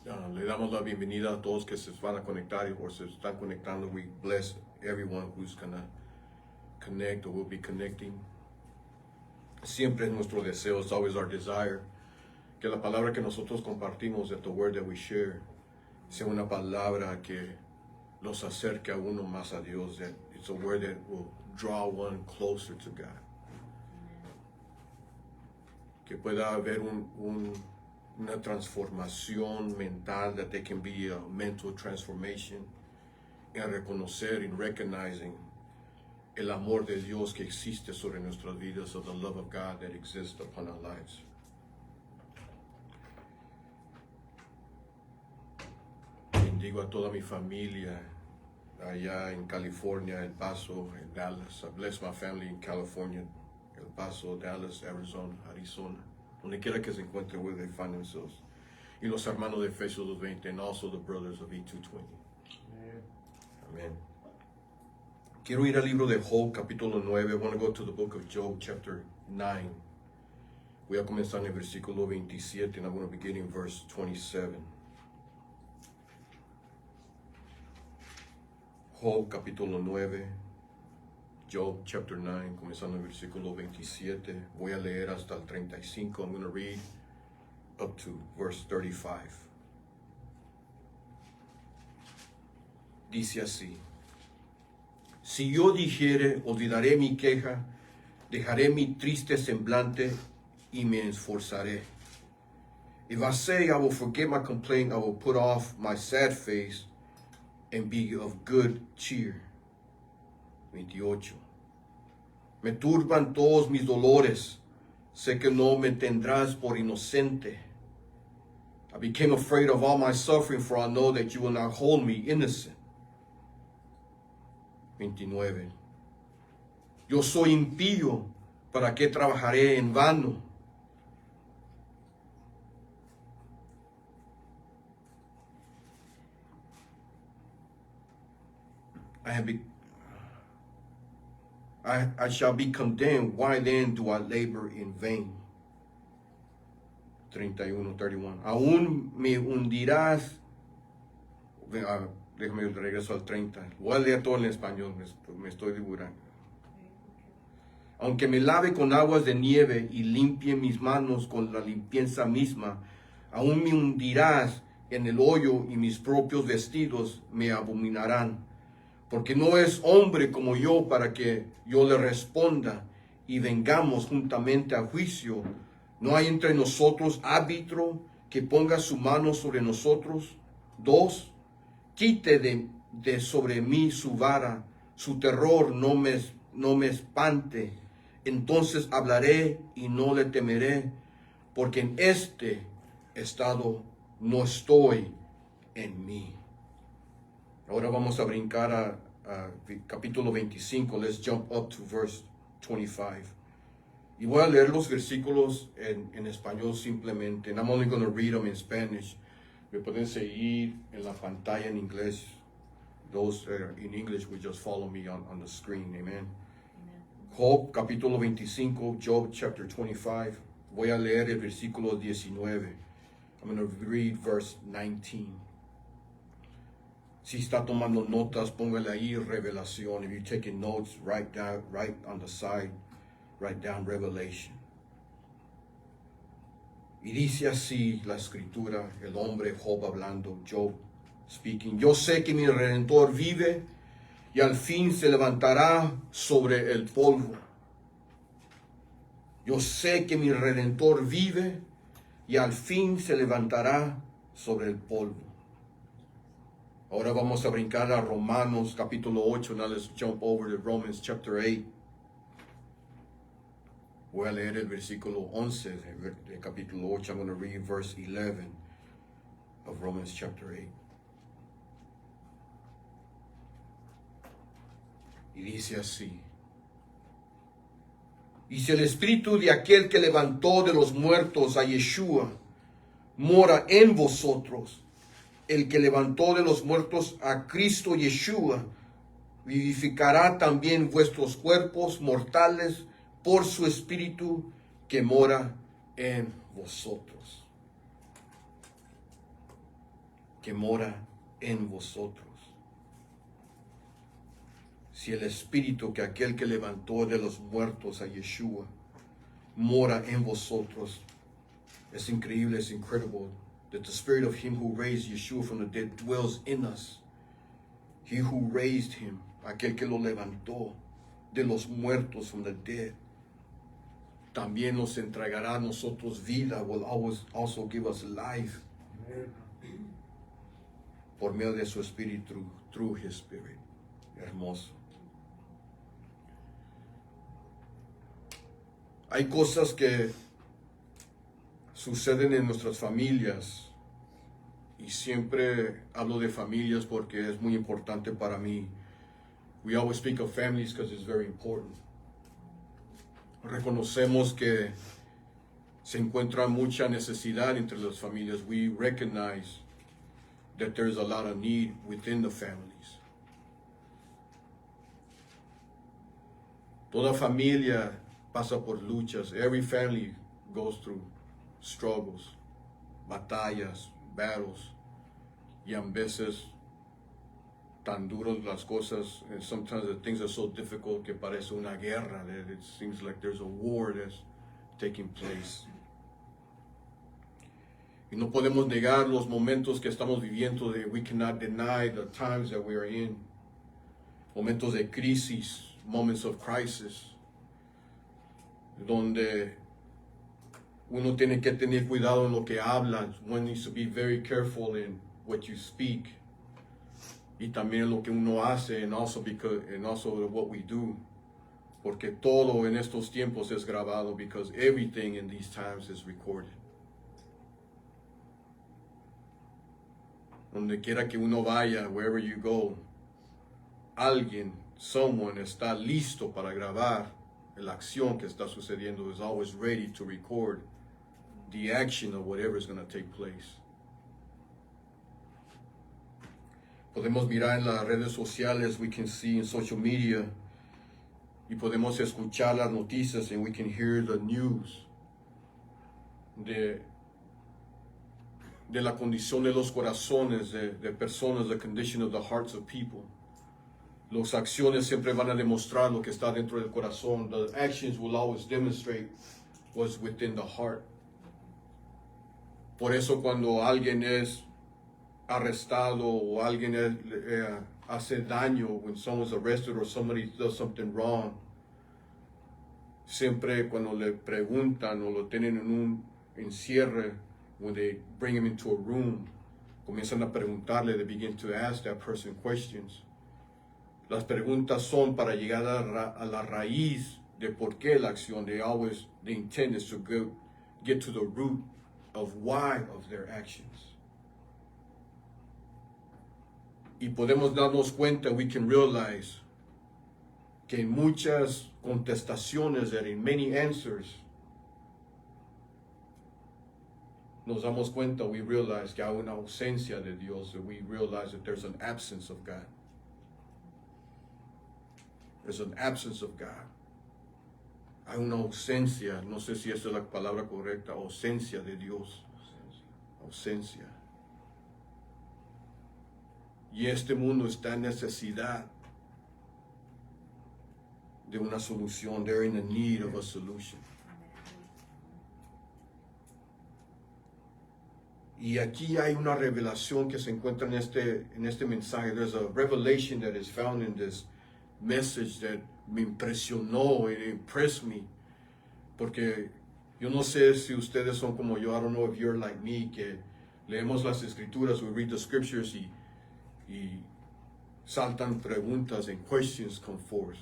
Le damos la bienvenida a todos que se van a conectar o se están conectando. We bless everyone who's gonna connect or will be connecting. Siempre es nuestro deseo, it's always our desire, que la palabra que nosotros compartimos, that the word that we share, sea una palabra que los acerque a uno más a Dios, that it's a word that will draw one closer to God. Que pueda haber una transformación mental, that there can be a mental transformation, en reconocer, in recognizing el amor de Dios que existe sobre nuestras vidas, of the love of God that exists upon our lives. Bendigo a toda mi familia allá en California, El Paso, en Dallas. I bless my family in California, El Paso, Dallas, Arizona, donde quiera que se encuentren, where they find themselves. Y los hermanos de Efesios 2:20, and also the brothers of E220. Amen. Amen. Quiero ir al libro de Job, capítulo 9. I want to go to the book of Job, chapter 9. Voy a comenzar en el versículo 27, and I'm going to begin in verse 27. Job, capítulo 9. Job, chapter 9, comenzando en el versículo 27. Voy a leer hasta el 35. I'm going to read up to verse 35. Dice así: Si yo dijere, olvidaré mi queja, dejaré mi triste semblante y me esforzaré. If I say I will forget my complaint, I will put off my sad face and be of good cheer. 28. Me turban todos mis dolores, sé que no me tendrás por inocente. I became afraid of all my suffering, for I know that you will not hold me innocent. 29. Yo soy impío, ¿para qué trabajaré en vano? I shall be condemned. Why then do I labor in vain? 31. Aún me hundirás. Déjame regreso al 30. Voy a leer todo en español, me estoy divulgando. Aunque me lave con aguas de nieve y limpie mis manos con la limpieza misma, aún me hundirás en el hoyo y mis propios vestidos me abominarán. Porque no es hombre como yo para que yo le responda y vengamos juntamente a juicio. ¿No hay entre nosotros árbitro que ponga su mano sobre nosotros? 2. Quite de sobre mí su vara, su terror no me espante. Entonces hablaré y no le temeré, porque en este estado no estoy en mí. Ahora vamos a brincar a capítulo 25. Let's jump up to verse 25. Y voy a leer los versículos en español simplemente. And I'm only going to read them in Spanish. Me pueden seguir en la pantalla en inglés. Those in English will just follow me on the screen. Amen. Job, capítulo 25. Job, chapter 25. Voy a leer el versículo 19. I'm going to read verse 19. Si está tomando notas, póngale ahí revelación. If you're taking notes, write on the side, write down revelation. Y dice así la escritura, el hombre Job hablando, Job speaking. Yo sé que mi Redentor vive y al fin se levantará sobre el polvo. Yo sé que mi Redentor vive y al fin se levantará sobre el polvo. Ahora vamos a brincar a Romanos capítulo 8. Now let's jump over to Romans chapter 8. Voy a leer el versículo 11 del capítulo 8. I'm going to read verse 11 of Romans chapter 8. Y dice así: Y si el espíritu de aquel que levantó de los muertos a Yeshua mora en vosotros, el que levantó de los muertos a Cristo Yeshua vivificará también vuestros cuerpos mortales por su espíritu que mora en vosotros. que mora en vosotros. Si el Espíritu que aquel que levantó de los muertos a Yeshua mora en vosotros, it's increíble, it's incredible that the Spirit of Him who raised Yeshua from the dead dwells in us. He who raised Him, aquel que lo levantó de los muertos from the dead, también nos entregará a nosotros vida, will always also give us life por medio de su Espíritu, through His Spirit. Hermoso. Hay cosas que suceden en nuestras familias, y siempre hablo de familias porque es muy importante para mí. We always speak of families because it's very important. Reconocemos que se encuentra mucha necesidad entre las familias. We recognize that there's a lot of need within the families. Toda familia pasa por luchas. Every family goes through struggles, batallas, battles, y a veces tan duras las cosas, and sometimes the things are so difficult que parece una guerra, that it seems like there's a war that's taking place. Y no podemos negar los momentos que estamos viviendo. We cannot deny the times that we are in. Momentos de crisis, moments of crisis, donde uno tiene que tener cuidado en lo que habla. One needs to be very careful in what you speak. Y también lo que uno hace, and also what we do. Porque todo en estos tiempos es grabado, because everything in these times is recorded. Donde quiera que uno vaya, wherever you go, alguien, someone está listo para grabar la acción que está sucediendo, is always ready to record the action of whatever is going to take place. Podemos mirar en las redes sociales, we can see in social media, y podemos escuchar las noticias, and we can hear the news de la condición de los corazones de personas, the condition of the hearts of people. Las acciones siempre van a demostrar lo que está dentro del corazón. The actions will always demonstrate what's within the heart. Por eso cuando alguien es arrestado o alguien hace daño, when someone's arrested or somebody does something wrong, siempre cuando le preguntan o lo tienen en un encierre, when they bring him into a room, comienzan a preguntarle, they begin to ask that person questions. Las preguntas son para llegar a la raíz de por qué la acción. The intent is to get to the root of why of their actions. Y podemos darnos cuenta, we can realize, que en muchas contestaciones, that in many answers, nos damos cuenta, we realize que hay una ausencia de Dios, that we realize that there's an absence of God. There's an absence of God. Hay una ausencia, no sé si esa es la palabra correcta, ausencia de Dios. Ausencia. Y este mundo está en necesidad de una solución. They're in the need of a solution. Y aquí hay una revelación que se encuentra en este mensaje. There's a revelation that is found in this message that me impresionó, it impressed me. Porque yo no sé si ustedes son como yo, I don't know if you're like me, que leemos las escrituras, we read the scriptures y saltan preguntas and questions come forth.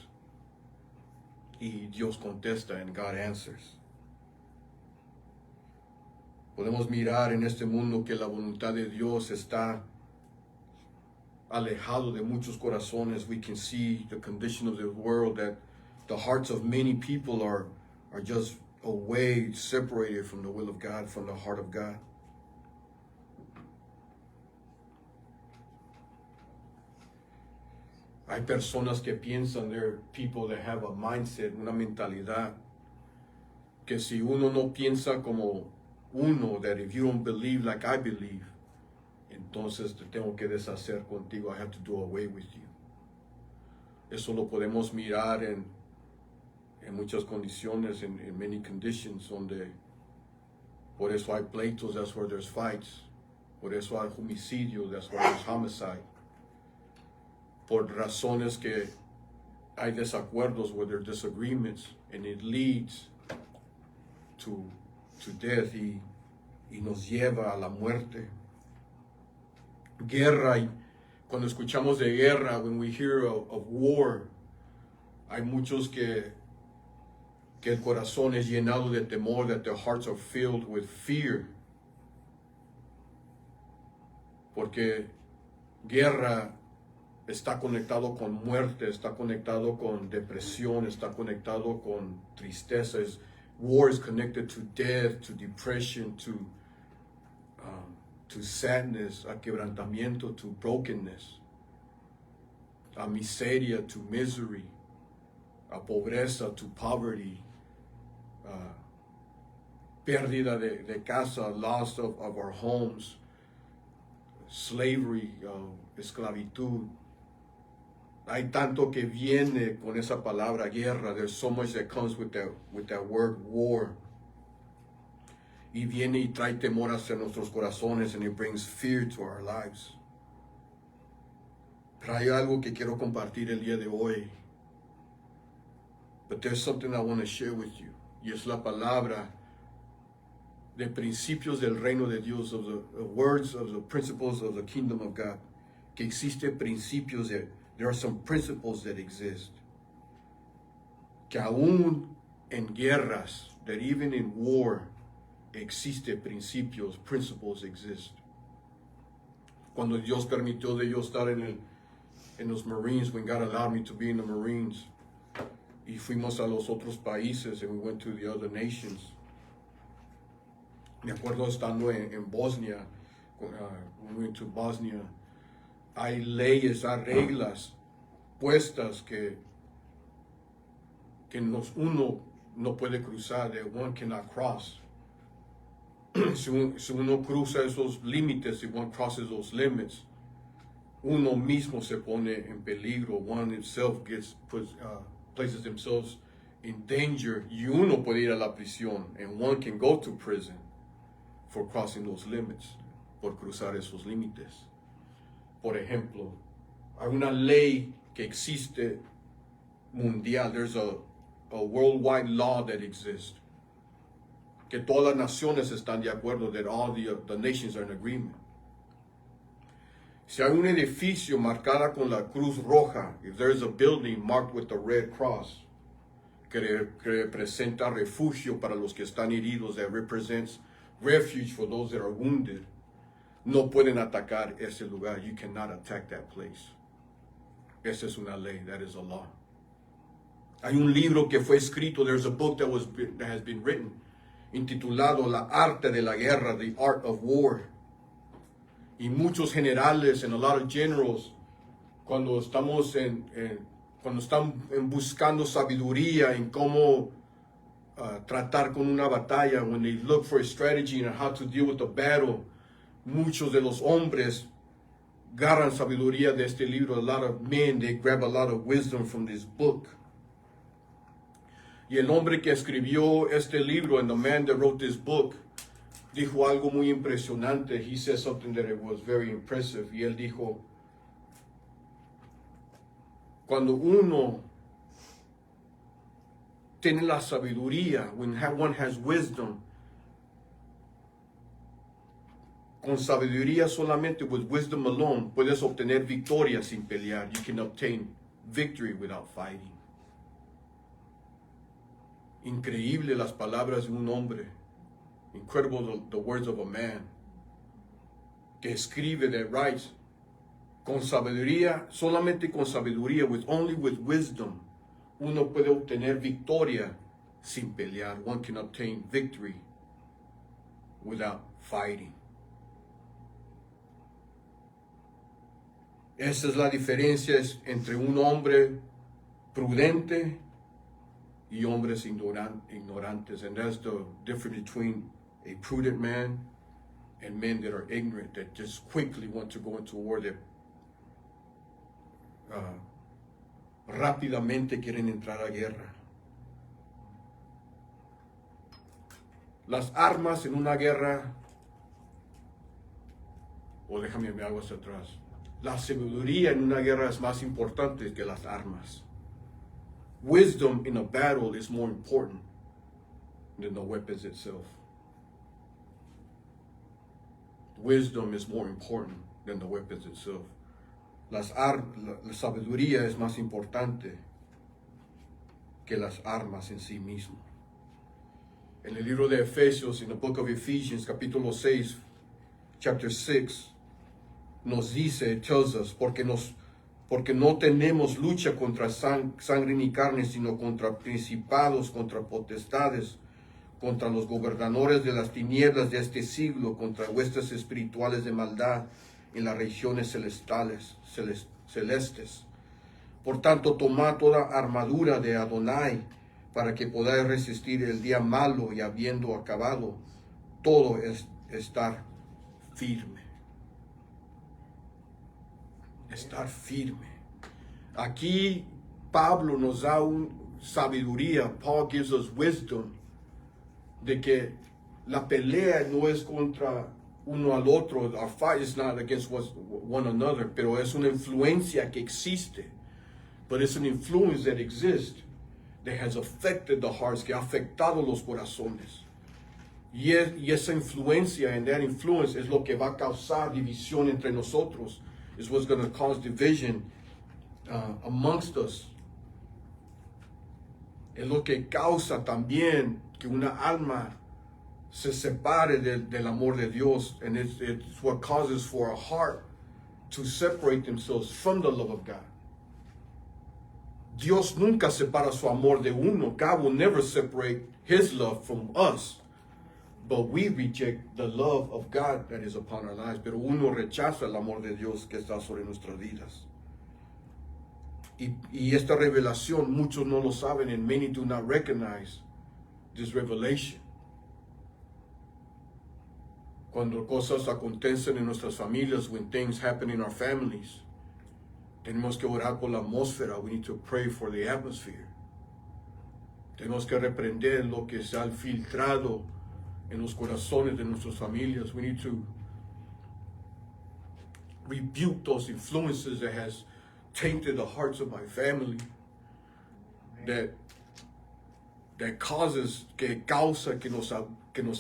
Y Dios contesta and God answers. Podemos mirar en este mundo que la voluntad de Dios está alejado de muchos corazones. We can see the condition of the world, that the hearts of many people are just away, separated from the will of God, from the heart of God. Hay personas que piensan, there are people that have a mindset, una mentalidad, que si uno no piensa como uno, that if you don't believe like I believe, entonces te tengo que deshacer contigo. I have to do away with you. Eso lo podemos mirar en muchas condiciones, in many conditions, donde por eso hay pleitos, that's where there's fights. Por eso hay homicidio, that's where there's homicide. Por razones que hay desacuerdos, where there are disagreements, and it leads to death y nos lleva a la muerte. Guerra, y cuando escuchamos de guerra, when we hear of war, hay muchos que el corazón es llenado de temor, that their hearts are filled with fear. Porque guerra está conectado con muerte, está conectado con depresión, está conectado con tristeza. War is connected to death, to depression, to sadness, a quebrantamiento, to brokenness, a miseria, to misery, a pobreza, to poverty, pérdida de casa, loss of our homes, slavery, esclavitud. Hay tanto que viene con esa palabra guerra. There's so much that comes with that word war. Y viene y trae temor hacia nuestros corazones, and it brings fear to our lives. Pero hay algo que quiero compartir el día de hoy. But there's something I want to share with you. Y es la palabra de principios del reino de Dios, of the words of the principles of the kingdom of God. Que existe principios there are some principles that exist. Que aún en guerras, that even in war, existe principios, principles exist. Cuando Dios permitió de yo estar en los Marines, when God allowed me to be in the Marines, y fuimos a los otros países, and we went to the other nations. Me acuerdo estando en Bosnia, when we went to Bosnia, hay leyes, hay reglas puestas que uno no puede cruzar, that one cannot cross. Si uno cruza esos límites, if one crosses those limits, uno mismo se pone en peligro. One himself places themselves in danger. Y uno puede ir a la prisión, and one can go to prison for crossing those limits, por cruzar esos límites. Por ejemplo, hay una ley que existe mundial. There's a worldwide law that exists. Que todas las naciones están de acuerdo, that all the nations are in agreement. Si hay un edificio marcada con la cruz roja, if there is a building marked with the red cross, que representa refugio para los que están heridos, that represents refuge for those that are wounded, no pueden atacar ese lugar. You cannot attack that place. Esa es una ley, that is a law. Hay un libro que fue escrito, there's a book that has been written, intitulado La Arte de la Guerra, The Art of War. Y muchos generales, and a lot of generals, cuando están buscando sabiduría en cómo tratar con una batalla, when they look for a strategy and how to deal with the battle, muchos de los hombres agarran sabiduría de este libro. A lot of men, they grab a lot of wisdom from this book. Y el hombre que escribió este libro, and the man that wrote this book, dijo algo muy impresionante. He said something that it was very impressive. Y él dijo, cuando uno tiene la sabiduría, when one has wisdom, con sabiduría solamente, with wisdom alone, puedes obtener victoria sin pelear. You can obtain victory without fighting. Increíble las palabras de un hombre. Incredible the words of a man. Que escribe, that writes, con sabiduría, solamente con sabiduría, only with wisdom, uno puede obtener victoria sin pelear. One can obtain victory without fighting. Esa es la diferencia entre un hombre prudente y hombres ignorantes. And that's the difference between a prudent man and men that are ignorant, that just quickly want to go into war, that rápidamente quieren entrar a guerra. Las armas en una guerra, o déjame me hago hacia atrás, la sabiduría en una guerra es más importante que las armas. Wisdom in a battle is more important than the weapons itself. Wisdom is more important than the weapons itself. La sabiduría es más importante que las armas en sí mismo. En el libro de Efesios, in the book of Ephesians, capítulo 6, chapter 6, nos dice, it tells us, porque no tenemos lucha contra sangre ni carne, sino contra principados, contra potestades, contra los gobernadores de las tinieblas de este siglo, contra huestes espirituales de maldad en las regiones celestes. Por tanto, tomad toda armadura de Adonai, para que podáis resistir el día malo, y habiendo acabado todo, estar firme. Estar firme. Aquí Pablo nos da sabiduría. Paul gives us wisdom de que la pelea no es contra uno al otro. Our fight is not against one another, pero es una influencia que existe. But it's an influence that exists, that has affected the hearts, que ha afectado los corazones. Y esa influencia, and that influence, es lo que va a causar división entre nosotros. Is what's going to cause division amongst us. Es lo que causa también que una alma se separe del amor de Dios. And it's what causes for a heart to separate themselves from the love of God. Dios nunca separa su amor de uno. God will never separate his love from us. But we reject the love of God that is upon our lives. Pero uno rechaza el amor de Dios que está sobre nuestras vidas. Y esta revelación, muchos no lo saben, and many do not recognize this revelation. Cuando cosas acontecen en nuestras familias, when things happen in our families, tenemos que orar por la atmósfera. We need to pray for the atmosphere. Tenemos que reprender lo que se ha filtrado en los corazones de nuestras familias. We need to rebuke those influences that has tainted the hearts of my family, that causa que nos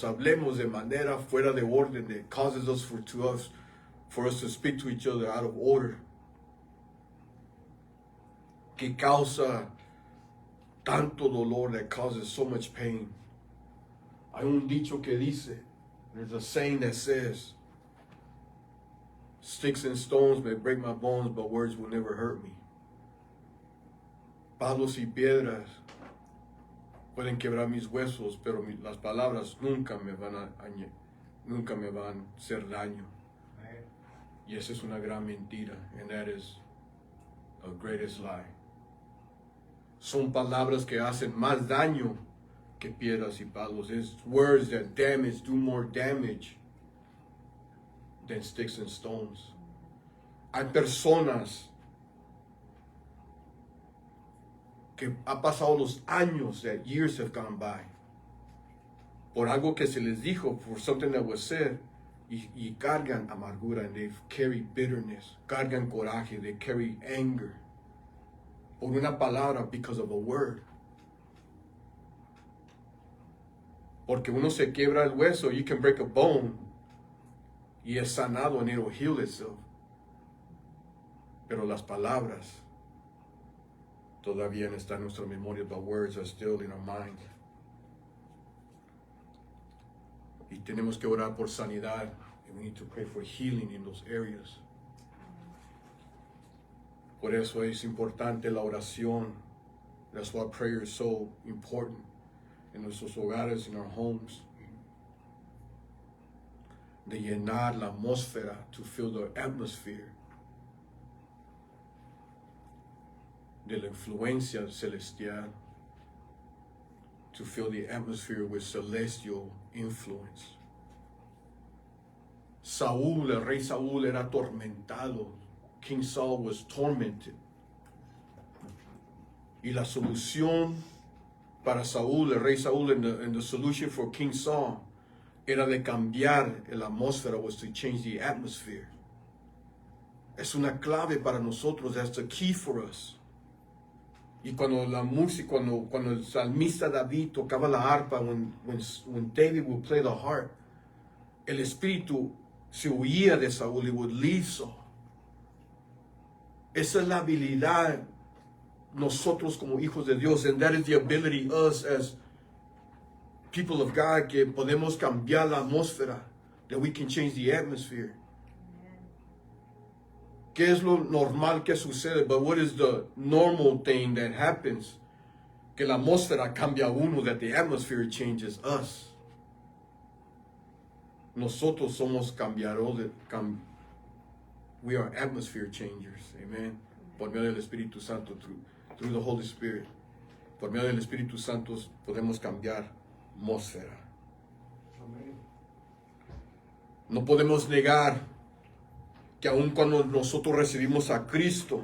hablemos de manera fuera de orden, that causes us for us to speak to each other out of order, que causa tanto dolor, that causes so much pain. Hay un dicho que dice, there's a saying that says, sticks and stones may break my bones, but words will never hurt me. Palos y piedras pueden quebrar mis huesos, pero las palabras nunca me van a hacer daño. Y esa es una gran mentira, and that is a greatest lie. Son palabras que hacen más daño que piedras y palos. It's words that do more damage than sticks and stones. Hay personas que ha pasado los años, that years have gone by, por algo que se les dijo, for something that was said, y cargan amargura, and they carry bitterness, cargan coraje, they carry anger, por una palabra, because of a word. Porque uno se quiebra el hueso, you can break a bone, y es sanado, and it will heal itself. Pero las palabras todavía están en nuestra memoria. The words are still in our mind. Y tenemos que orar por sanidad, and we need to pray for healing in those areas. Por eso es importante la oración. That's why prayer is so important en nuestros hogares, in our homes. De llenar la atmósfera, to fill the atmosphere de la influencia celestial, to fill the atmosphere with celestial influence. Saúl, el rey Saúl, era atormentado. King Saul was tormented. Y la solución para Saúl, el rey Saúl, and the solution for King Saul, era de cambiar la atmósfera, was to change the atmosphere. Es una clave para nosotros. That's the key for us. Y cuando la música, cuando el salmista David tocaba la arpa, when David would play the harp, el espíritu se huía de Saúl, it would leave Saul. Esa es la habilidad nosotros como hijos de Dios, and that is the ability us as people of God, que podemos cambiar la atmósfera, that we can change the atmosphere. ¿Qué es lo normal que sucede? But what is the normal thing that happens? Que la atmósfera cambia uno, that the atmosphere changes us. Nosotros somos cambiadores, we are atmosphere changers. Amen. Por medio del Espíritu Santo, through the Holy Spirit. Por medio del Espíritu Santo podemos cambiar atmósfera. Amen. No podemos negar que aun cuando nosotros recibimos a Cristo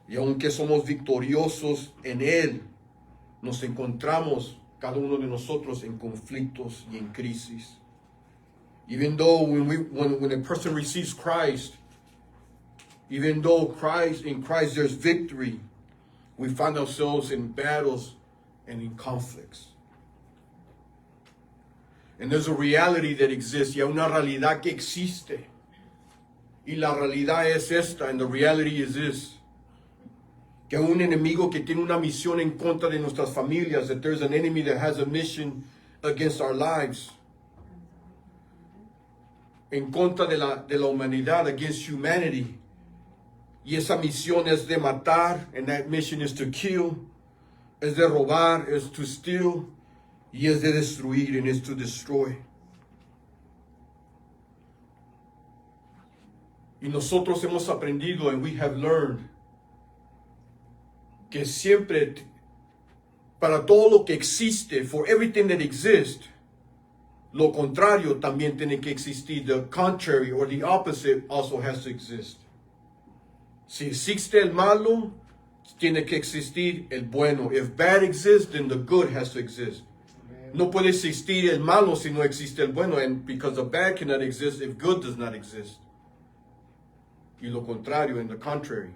y aunque somos victoriosos en Él, nos encontramos cada uno de nosotros en conflictos y en crisis. Even though when a person receives Christ, even though in Christ there's victory, we find ourselves in battles and in conflicts. And there's a reality that exists. Y hay una realidad que existe. Y la realidad es esta, and the reality is this. Que hay un enemigo que tiene una misión en contra de nuestras familias. That there's an enemy that has a mission against our lives. En contra de la humanidad, against humanity. Y esa misión es de matar, and that mission is to kill. Es de robar, es to steal. Y es de destruir, and is to destroy. Y nosotros hemos aprendido, and we have learned, que siempre, para todo lo que existe, for everything that exists, lo contrario también tiene que existir. The contrary or the opposite also has to exist. Si existe el malo, tiene que existir el bueno. If bad exists, then the good has to exist. No puede existir el malo si no existe el bueno, and because the bad cannot exist if good does not exist. Y lo contrario, and the contrary.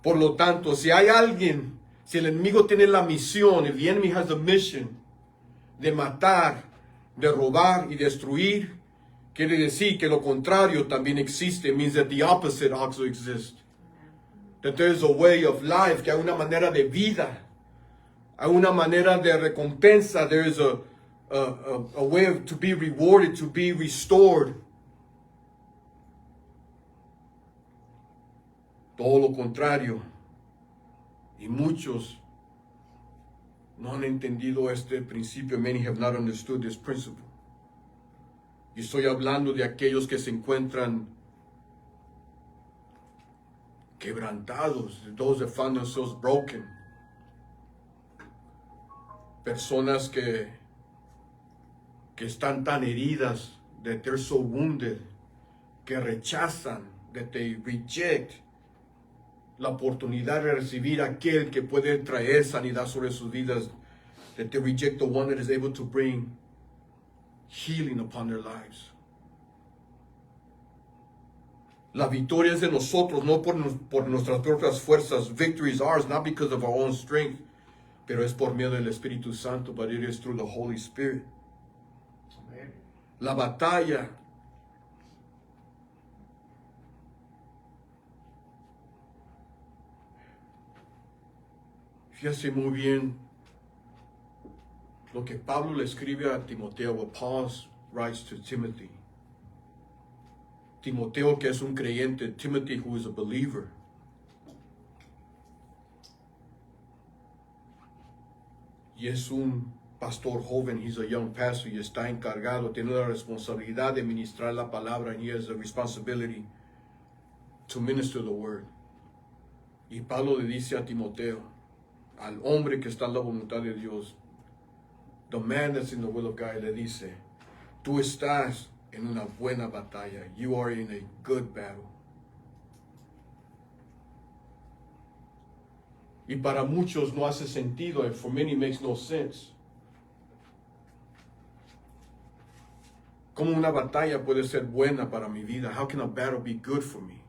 Por lo tanto, si hay alguien, si el enemigo tiene la misión, if the enemy has a mission de matar, de robar y destruir, quiere decir que lo contrario también existe. It means that the opposite also exists. That there is a way of life, que hay una manera de vida. Hay una manera de recompensa. There is a way to be rewarded, to be restored. Todo lo contrario. Y muchos no han entendido este principio. Many have not understood this principle. Y estoy hablando de aquellos que se encuentran quebrantados, those that find themselves broken. Personas que están tan heridas, that they're so wounded, que rechazan, that they reject la oportunidad de recibir aquel que puede traer sanidad sobre sus vidas, that they reject the one that is able to bring healing upon their lives. La victoria es de nosotros, no por nuestras propias fuerzas. Victory is ours, not because of our own strength, pero es por medio del Espíritu Santo, but it is through the Holy Spirit. Amen. La batalla fíjate muy bien lo que Pablo le escribe a Timoteo, what Paul writes to Timothy. Timoteo, que es un creyente, Timothy, who is a believer. Y es un pastor joven, he's a young pastor, y está encargado, tiene la responsabilidad de ministrar la palabra, and he has a responsibility to minister the word. Y Pablo le dice a Timoteo, al hombre que está en la voluntad de Dios, the man that's in the will of God, le dice, Tú estás en una buena batalla. You are in a good battle. Y para muchos no hace sentido, and for many makes no sense. ¿Cómo una batalla puede ser buena para mi vida? How can a battle be good for me?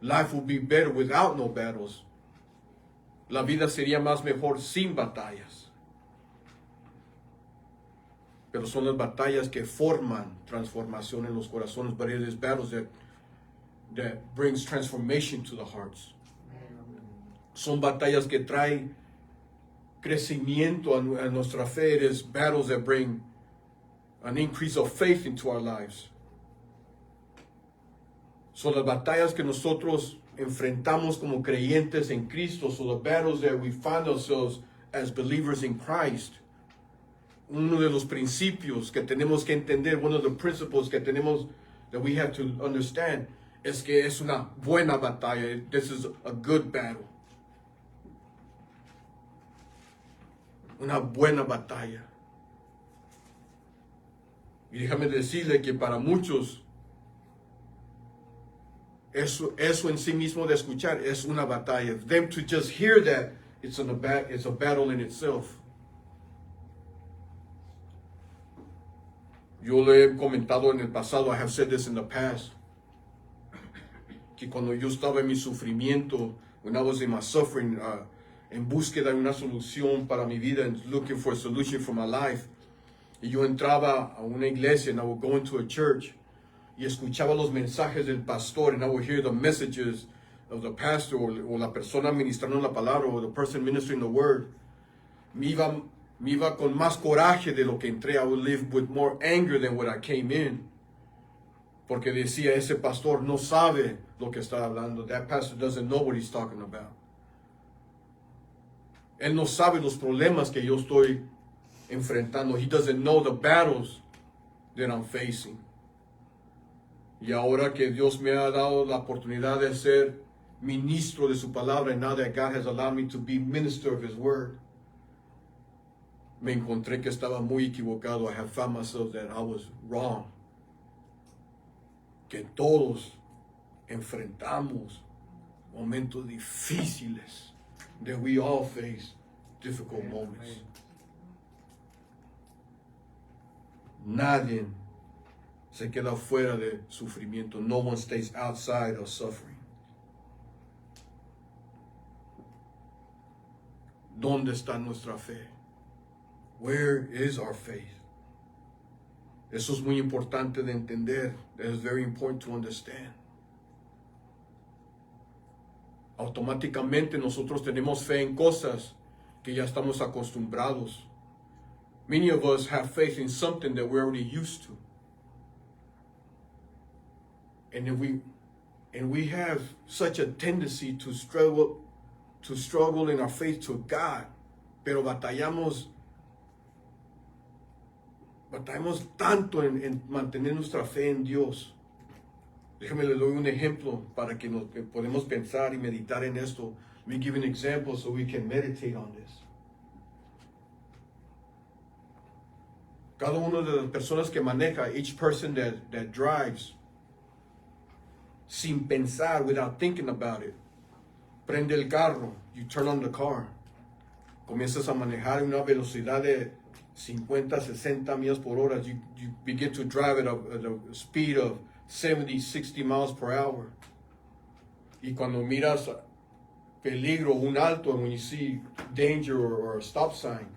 Life will be better without no battles. La vida sería más mejor sin batallas. Pero son las batallas que forman transformación en los corazones. But it is battles that brings transformation to the hearts. Son batallas que traen crecimiento a nuestra fe. It is battles that bring an increase of faith into our lives. Son las batallas que nosotros enfrentamos como creyentes en Cristo. So the battles that we find ourselves as believers in Christ. Uno de los principios que tenemos que entender, one of the principles que tenemos, that we have to understand, es que es una buena batalla. This is a good battle. Una buena batalla. Y déjame decirle que para muchos, eso en sí mismo de escuchar es una batalla. Them to just hear that, it's a battle in itself. Yo le he comentado en el pasado, I have said this in the past, que cuando yo estaba en mi sufrimiento, when I was in my suffering, en búsqueda de una solución para mi vida, and looking for a solution for my life, y yo entraba a una iglesia, and I would go into a church, y escuchaba los mensajes del pastor, and I would hear the messages of the pastor, o la persona ministrando la palabra, or the person ministering the word. Me iba con más coraje de lo que entré. I would live with more anger than what I came in. Porque decía, ese pastor no sabe lo que está hablando. That pastor doesn't know what he's talking about. Él no sabe los problemas que yo estoy enfrentando. He doesn't know the battles that I'm facing. Y ahora que Dios me ha dado la oportunidad de ser ministro de su palabra, and now that God has allowed me to be minister of his word, me encontré que estaba muy equivocado. I have found myself that I was wrong. Que todos enfrentamos momentos difíciles. That we all face difficult moments. Nadie se queda fuera de sufrimiento. No one stays outside of suffering. ¿Dónde está nuestra fe? Where is our faith? Eso es muy importante de entender. That is very important to understand. Automáticamente nosotros tenemos fe en cosas que ya estamos acostumbrados. Many of us have faith in something that we're already used to. And we have such a tendency to struggle in our faith to God. Pero batallamos tanto en mantener nuestra fe en Dios. Déjame le doy un ejemplo para que podamos pensar y meditar en esto. Let me give an example so we can meditate on this. Cada una de las personas que maneja, each person that drives, sin pensar, without thinking about it, prende el carro, you turn on the car, comienzas a manejar a una velocidad de 50, 60 millas por hora. You begin to drive at a speed of 70, 60 miles per hour. Y cuando miras peligro, un alto, and when you see danger or a stop sign,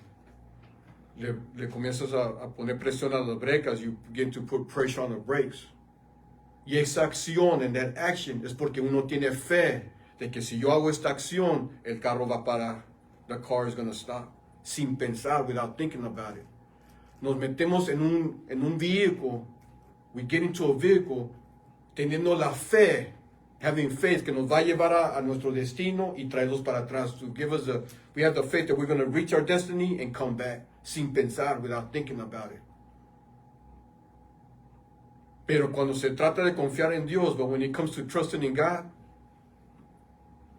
le comienzas a poner presión a las brecas. You begin to put pressure on the brakes. Y esa acción, and that action, es porque uno tiene fe de que si yo hago esta acción, el carro va a parar. The car is going to stop. Sin pensar, without thinking about it. Nos metemos en un vehículo. We get into a vehicle teniendo la fe, having faith que nos va a llevar a nuestro destino y traernos para atrás. To give us we have the faith that we're going to reach our destiny and come back. Sin pensar, without thinking about it. Pero cuando se trata de confiar en Dios, but when it comes to trusting in God,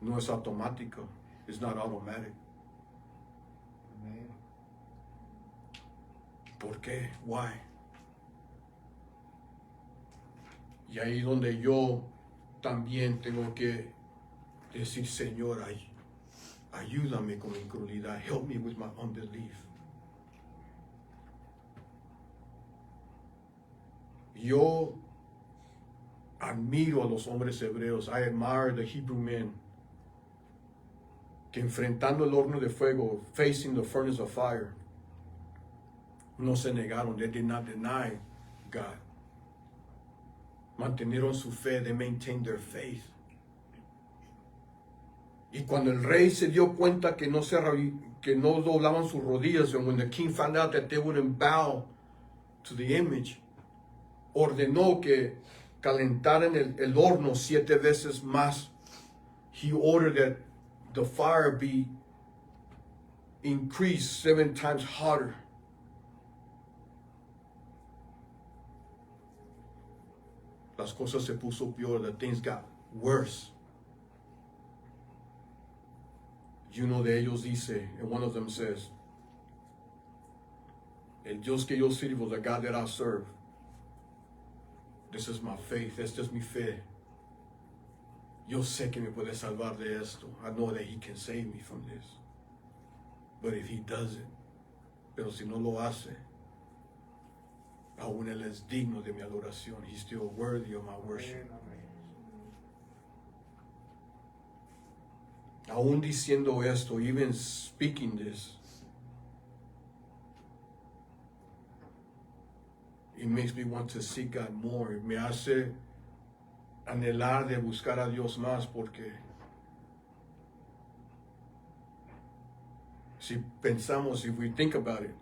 no es automático. It's not automatic. ¿Por qué? Why? Y ahí donde yo también tengo que decir, Señor, ayúdame con mi incredulidad. Help me with my unbelief. Yo admiro a los hombres hebreos. I admire the Hebrew men que enfrentando el horno de fuego, facing the furnace of fire, no se negaron. They did not deny God. Mantenieron su fe. They maintained their faith. Y cuando el rey se dio cuenta que no doblaban sus rodillas, and when the king found out that they wouldn't bow to the image, ordenó que calentaran el horno 7 veces más. He ordered that the fire be increased 7 times hotter. Las cosas se puso peor. The things got worse. Y uno de ellos dice, and one of them says, el Dios que yo sirvo, the God that I serve, this is my faith, esta es mi fe. Yo sé que me puede salvar de esto. I know that He can save me from this. But if He doesn't, pero si no lo hace, aún Él es digno de mi adoración. He's still worthy of my worship. Aún diciendo esto, even speaking this, it makes me want to seek God more. Me hace anhelar de buscar a Dios más, porque si pensamos, if we think about it,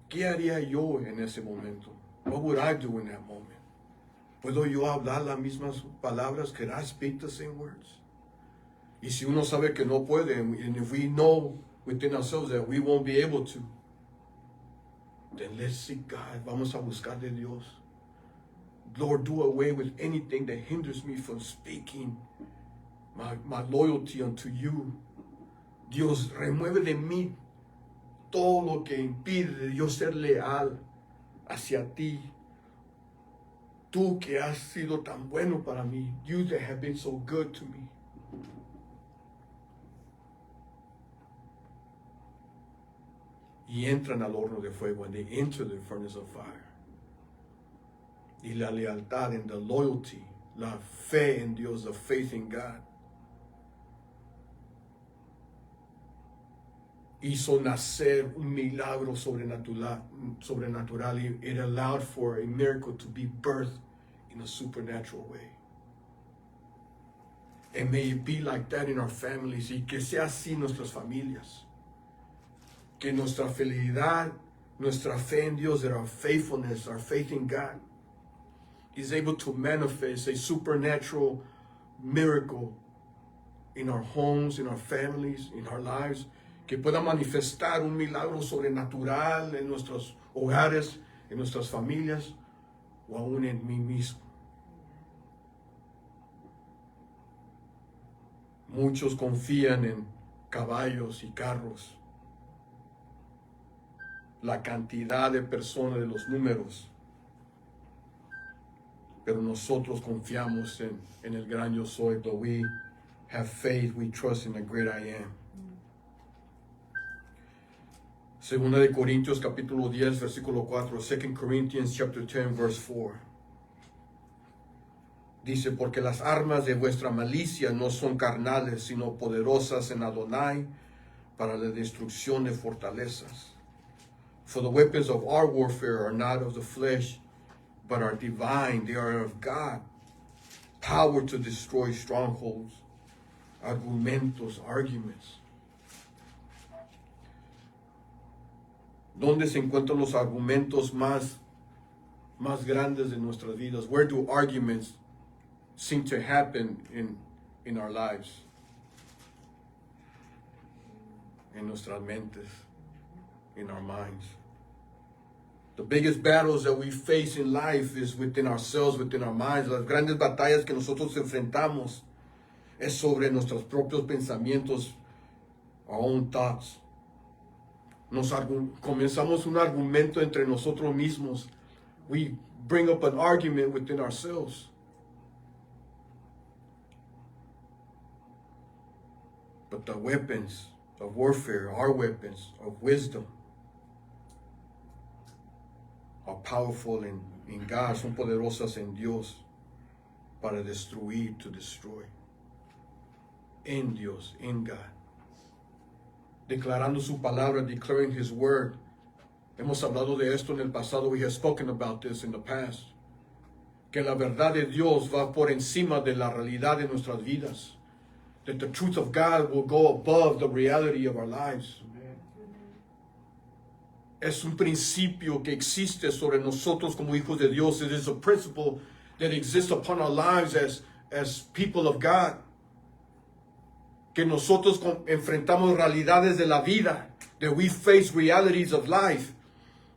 ¿qué haría yo en ese momento? What would I do in that moment? ¿Puedo yo hablar las mismas palabras? Could I speak the same words? Y si uno sabe que no puede, and if we know within ourselves that we won't be able to, then let's seek God. Vamos a buscar de Dios. Lord, do away with anything that hinders me from speaking my loyalty unto you. Dios, remueve de mí todo lo que impide de yo ser leal hacia ti. Tú que has sido tan bueno para mí. You that have been so good to me. Y entran al horno de fuego, and they enter the furnace of fire. Y la lealtad and the loyalty, la fe en Dios, the faith in God, hizo nacer un milagro sobrenatural. It allowed for a miracle to be birthed in a supernatural way. And may it be like that in our families, y que sea así en nuestras familias. Que nuestra fidelidad, nuestra fe en Dios, that our faithfulness, our faith in God, is able to manifest a supernatural miracle in our homes, in our families, in our lives, que pueda manifestar un milagro sobrenatural en nuestros hogares, en nuestras familias, o aún en mí mismo. Muchos confían en caballos y carros, la cantidad de personas, de los números, pero nosotros confiamos en el gran yo soy. But we have faith, we trust in the great I am. Segunda de Corintios capítulo 10 versículo 4, 2 Corinthians chapter 10 verse 4. Dice, porque las armas de vuestra malicia no son carnales, sino poderosas en Adonai para la destrucción de fortalezas. For the weapons of our warfare are not of the flesh, but are divine. They are of God. Power to destroy strongholds, argumentos, arguments. ¿Dónde se encuentran los argumentos más grandes de nuestras vidas? Where do arguments seem to happen in our lives? En nuestras mentes, in our minds. The biggest battles that we face in life is within ourselves, within our minds. Las grandes batallas que nosotros enfrentamos es sobre nuestros propios pensamientos, our own thoughts. Comenzamos un argumento entre nosotros mismos. We bring up an argument within ourselves. But the weapons of warfare, our weapons of wisdom, are powerful in God, son poderosas en Dios para destruir, to destroy. En Dios, en God. Declarando su palabra, declaring His word. Hemos hablado de esto en el pasado. We have spoken about this in the past. Que la verdad de Dios va por encima de la realidad de nuestras vidas. That the truth of God will go above the reality of our lives. Es un principio que existe sobre nosotros como hijos de Dios. It is a principle that exists upon our lives as people of God. Que nosotros enfrentamos realidades de la vida. That we face realities of life.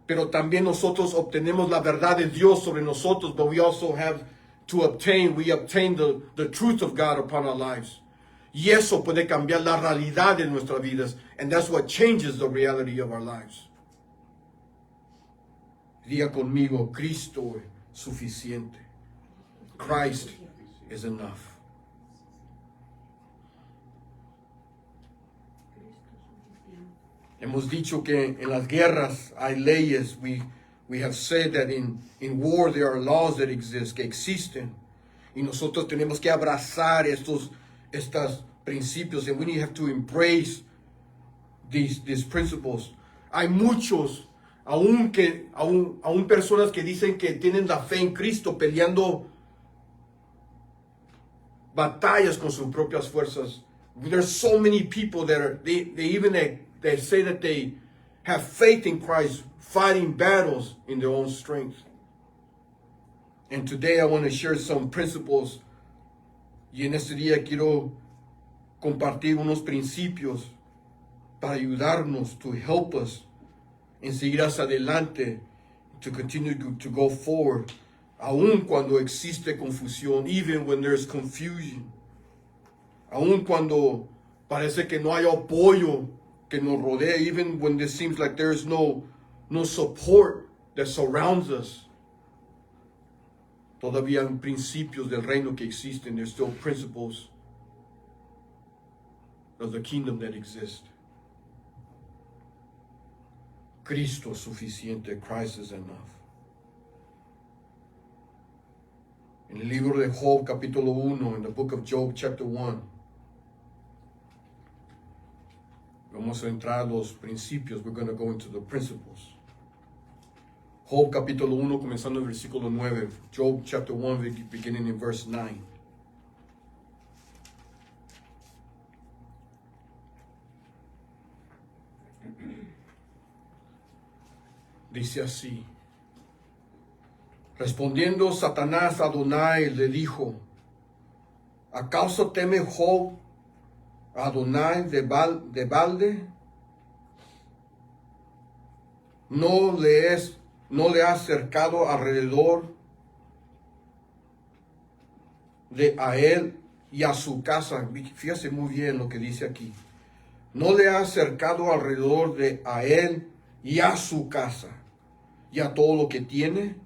Pero también nosotros obtenemos la verdad de Dios sobre nosotros. But we also have to obtain the truth of God upon our lives. Y eso puede cambiar la realidad de nuestras vidas. And that's what changes the reality of our lives. Diga conmigo, Cristo es suficiente. Christ is enough. Hemos dicho que en las guerras hay leyes. We have said that in war there are laws that exist, que existen. Y nosotros tenemos que abrazar estos principios. And we have to embrace these principles. Hay muchos, aún personas que dicen que tienen la fe en Cristo, peleando batallas con sus propias fuerzas. There's so many people that they say that they have faith in Christ, fighting battles in their own strength. And today I want to share some principles. Y en este día quiero compartir unos principios para ayudarnos, to help us, en seguir hacia adelante, to continue to go forward, aun cuando existe confusión, even when there's confusion, aun cuando parece que no hay apoyo que nos rodea, even when it seems like there's no support that surrounds us. Todavía hay principios del reino que existen. There's still principles of the kingdom that exist. Cristo es suficiente. Christ is enough. En el libro de Job, capítulo 1, in the book of Job, chapter 1, vamos a entrar a los principios. We're going to go into the principles. Job capítulo 1, comenzando en versículo 9. Job chapter 1, beginning in verse 9. Dice así: respondiendo Satanás a Adonai le dijo: ¿acaso teme Job a Adonai de balde? ¿No le ha cercado alrededor a él y a su casa? Fíjese muy bien lo que dice aquí. No le ha cercado alrededor a él y a su casa y a todo lo que tiene.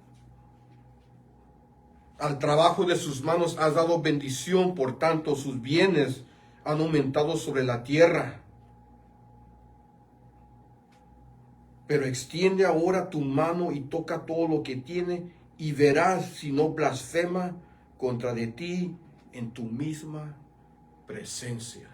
Al trabajo de sus manos has dado bendición, por tanto sus bienes han aumentado sobre la tierra. Pero extiende ahora tu mano y toca todo lo que tiene, y verás si no blasfema contra de ti en tu misma presencia.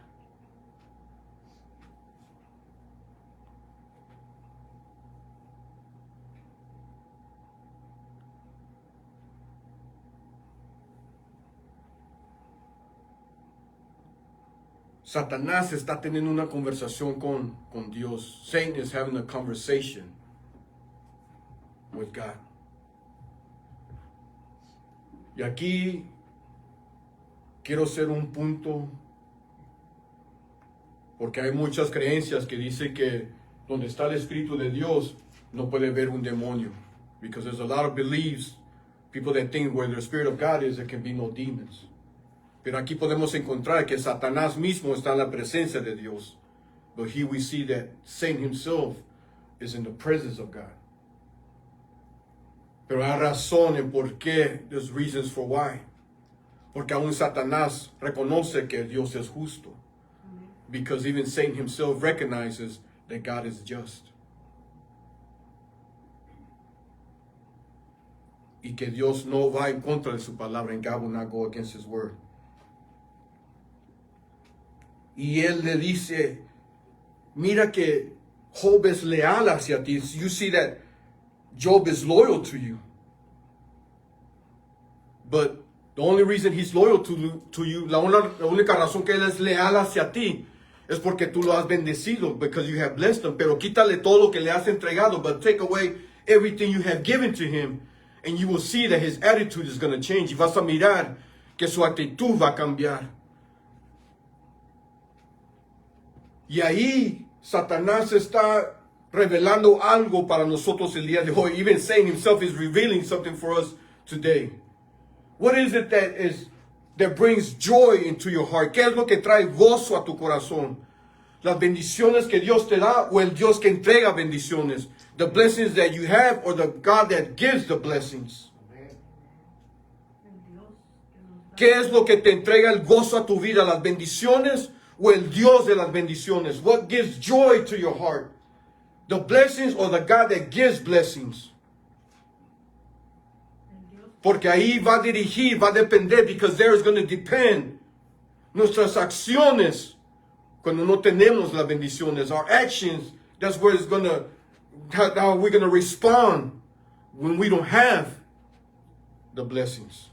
Satanás está teniendo una conversación con Dios. Satan is having a conversation with God. Y aquí quiero hacer un punto, porque hay muchas creencias que dicen que donde está el Espíritu de Dios no puede haber un demonio. Because there's a lot of beliefs, people that think where the Spirit of God is, there can be no demons. Pero aquí podemos encontrar que Satanás mismo está en la presencia de Dios. But here we see that Satan himself is in the presence of God. Pero hay razón en por qué. There's reasons for why. Porque aún Satanás reconoce que Dios es justo. Because even Satan himself recognizes that God is just. Y que Dios no va en contra de su palabra, and God will not go against his word. Y él le dice, mira que Job es leal hacia ti. You see that Job is loyal to you. But the only reason he's loyal to you, la única razón que él es leal hacia ti, es porque tú lo has bendecido, because you have blessed him. Pero quítale todo lo que le has entregado, but take away everything you have given to him, and you will see that his attitude is going to change. Y vas a mirar que su actitud va a cambiar. Y ahí Satanás está revelando algo para nosotros el día de hoy. Even Satan himself is revealing something for us today. What is it that brings joy into your heart? ¿Qué es lo que trae gozo a tu corazón? ¿Las bendiciones que Dios te da o el Dios que entrega bendiciones? The blessings that you have or the God that gives the blessings? ¿Qué es lo que te entrega el gozo a tu vida? ¿Las bendiciones o el Dios de las bendiciones? What gives joy to your heart? The blessings or the God that gives blessings? Porque ahí va a dirigir, va a depender, because there is going to depend nuestras acciones cuando no tenemos las bendiciones. Our actions, that's where it's going to, how we're going to respond when we don't have the blessings.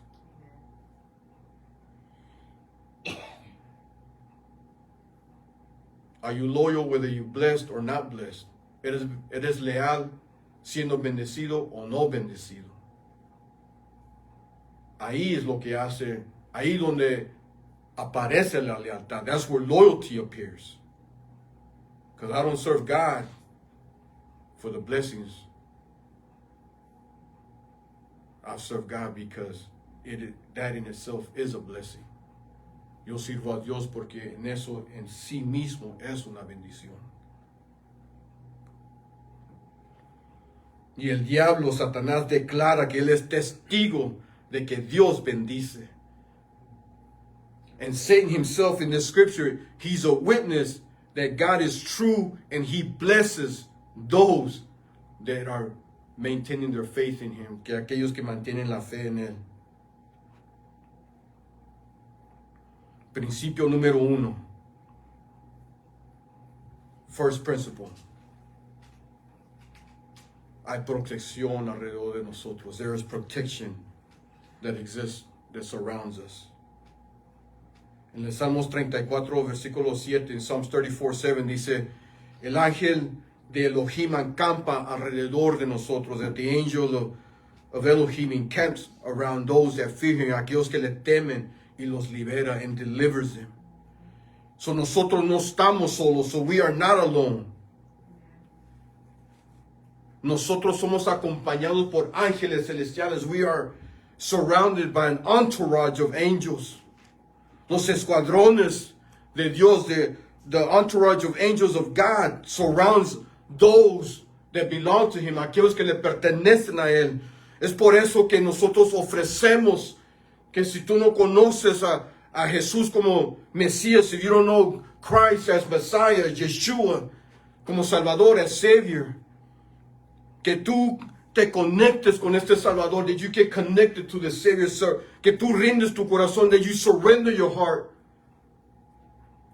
Are you loyal whether you're blessed or not blessed? ¿Eres leal siendo bendecido o no bendecido? Ahí es lo que hace, ahí donde aparece la lealtad. That's where loyalty appears. Because I don't serve God for the blessings. I serve God because that in itself is a blessing. Yo sirvo a Dios porque en eso en sí mismo es una bendición. Y el diablo, Satanás, declara que él es testigo de que Dios bendice. And Satan himself in the scripture, he's a witness that God is true and he blesses those that are maintaining their faith in him, que aquellos que mantienen la fe en él. Principio número 1. First principle. Hay protección alrededor de nosotros. There is protection that exists, that surrounds us. En el Salmos 34, versículo 7, en Psalms 34:7 dice, el ángel de Elohim acampa alrededor de nosotros, that the angel of Elohim encamps around those that fear him, aquellos que le temen, y los libera and delivers them. So nosotros no estamos solos, so we are not alone. Nosotros somos acompañados por ángeles celestiales. We are surrounded by an entourage of angels. Los escuadrones de Dios, the entourage of angels of God surrounds those that belong to him, aquellos que le pertenecen a él. Es por eso que nosotros ofrecemos que si tú no conoces a Jesús como Mesías, if you don't know Christ as Messiah, Yeshua, como Salvador, as Savior, que tú te conectes con este Salvador, that you get connected to the Savior, sir, que tú rindes tu corazón, that you surrender your heart.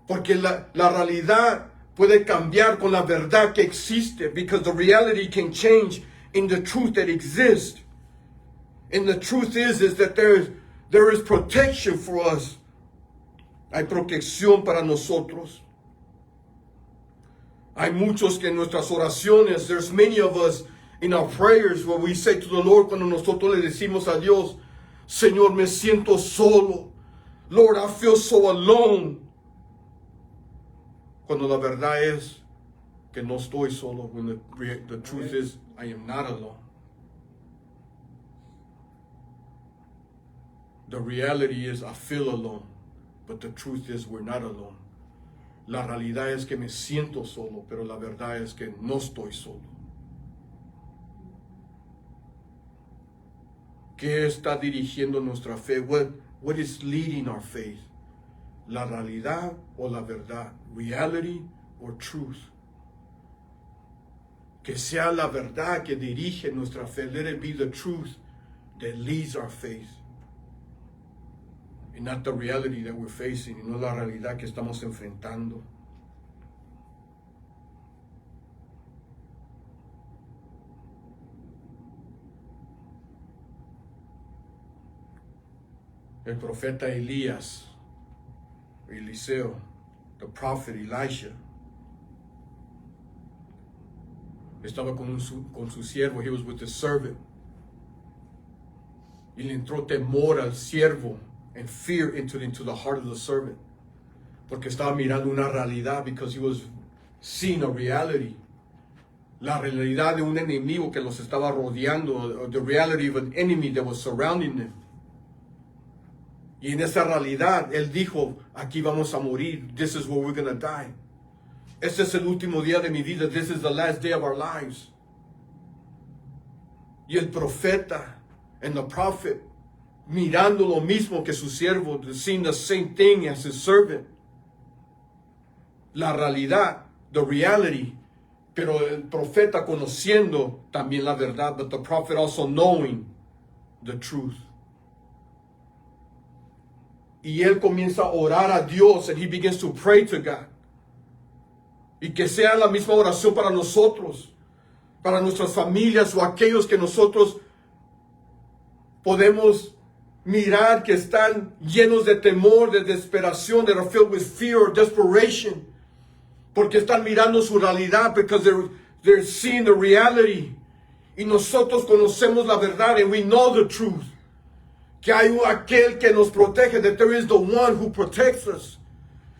Porque la realidad puede cambiar con la verdad que existe, because the reality can change in the truth that exists. And the truth is that there is protection for us. Hay protección para nosotros. Hay muchos que en nuestras oraciones, there's many of us in our prayers where we say to the Lord, cuando nosotros le decimos a Dios, Señor, me siento solo. Lord, I feel so alone. Cuando la verdad es que no estoy solo. When the truth is, I am not alone. The reality is I feel alone, but the truth is we're not alone. La realidad es que me siento solo, pero la verdad es que no estoy solo. ¿Qué está dirigiendo nuestra fe? What is leading our faith? la realidad o la verdad, reality or truth. Que sea la verdad que dirige nuestra fe. Let it be the truth that leads our faith. And not the reality that we're facing, y no la realidad que estamos enfrentando. El profeta Elías, Eliseo, the prophet Elisha, estaba con su siervo. He was with his servant. Y le entró temor al siervo, and fear entered into the heart of the servant, porque estaba mirando una realidad, because he was seeing a reality. La realidad de un enemigo que los estaba rodeando, the reality of an enemy that was surrounding them. Y en esa realidad, él dijo, aquí vamos a morir. This is where we're going to die. Este es el último día de mi vida. This is the last day of our lives. Y el profeta and the prophet, mirando lo mismo que su siervo, seeing the same thing as his servant. La realidad, the reality. Pero el profeta conociendo también la verdad, but the prophet also knowing the truth. Y él comienza a orar a Dios, and he begins to pray to God. Y que sea la misma oración para nosotros, para nuestras familias o aquellos que nosotros podemos mirar que están llenos de temor, de desesperación, that are filled with fear or desperation, porque están mirando su realidad, because they're seeing the reality. Y nosotros conocemos la verdad, and we know the truth. Que hay aquel que nos protege, that there is the one who protects us.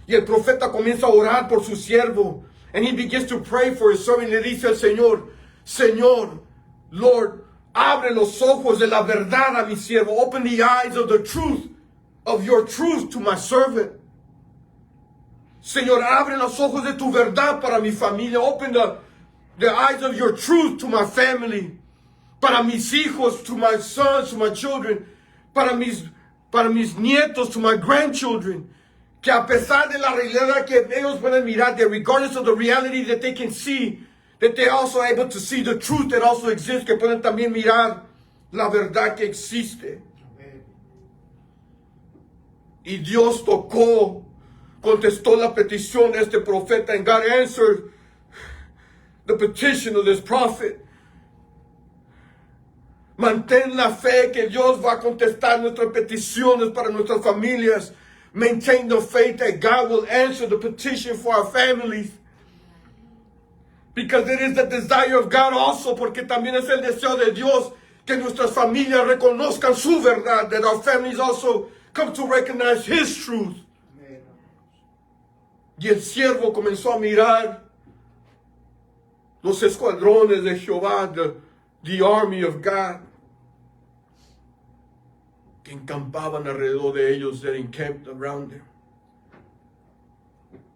Y el profeta comienza a orar por su siervo, and he begins to pray for his servant. Le dice al Señor, Señor, Lord, abre los ojos de la verdad a mi siervo. Open the eyes of the truth, of your truth to my servant. Señor, abre los ojos de tu verdad para mi familia. Open the eyes of your truth to my family. Para mis hijos, to my sons, to my children. Para mis nietos, to my grandchildren. Que a pesar de la realidad que ellos pueden mirar, that regardless of the reality that they can see, that they're also able to see the truth that also exists, que pueden también mirar la verdad que existe. Y Dios contestó la petición de este profeta, and God answered the petition of this prophet. Mantén la fe que Dios va a contestar nuestras peticiones para nuestras familias. Maintain the faith that God will answer the petition for our families. Because it is the desire of God also, porque también es el deseo de Dios que nuestras familias reconozcan su verdad, that our families also come to recognize His truth. Y el siervo comenzó a mirar los escuadrones de Jehová, the army of God, que encampaban alrededor de ellos, that encamped around them.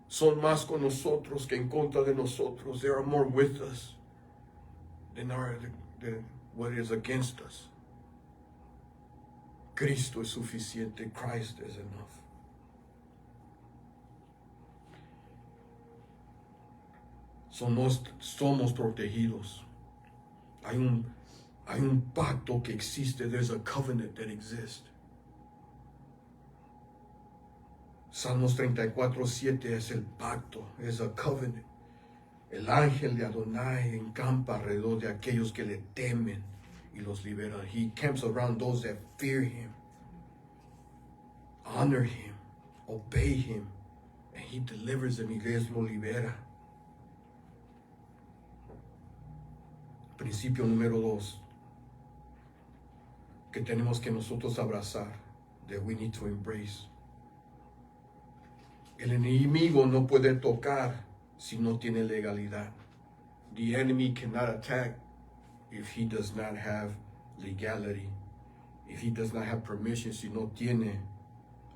Son más con nosotros que en contra de nosotros. They are more with us than what is against us. Cristo es suficiente. Christ is enough. Somos protegidos. Hay un pacto que existe. There's a covenant that exists. Salmos 34:7 es el pacto, es a covenant. El ángel de Adonai encampa alrededor de aquellos que le temen y los libera. He camps around those that fear Him, honor Him, obey Him, and He delivers them y les lo libera. Principio número 2 que tenemos que nosotros abrazar, that we need to embrace. El enemigo no puede tocar si no tiene legalidad. The enemy cannot attack if he does not have legality, if he does not have permission, si no tiene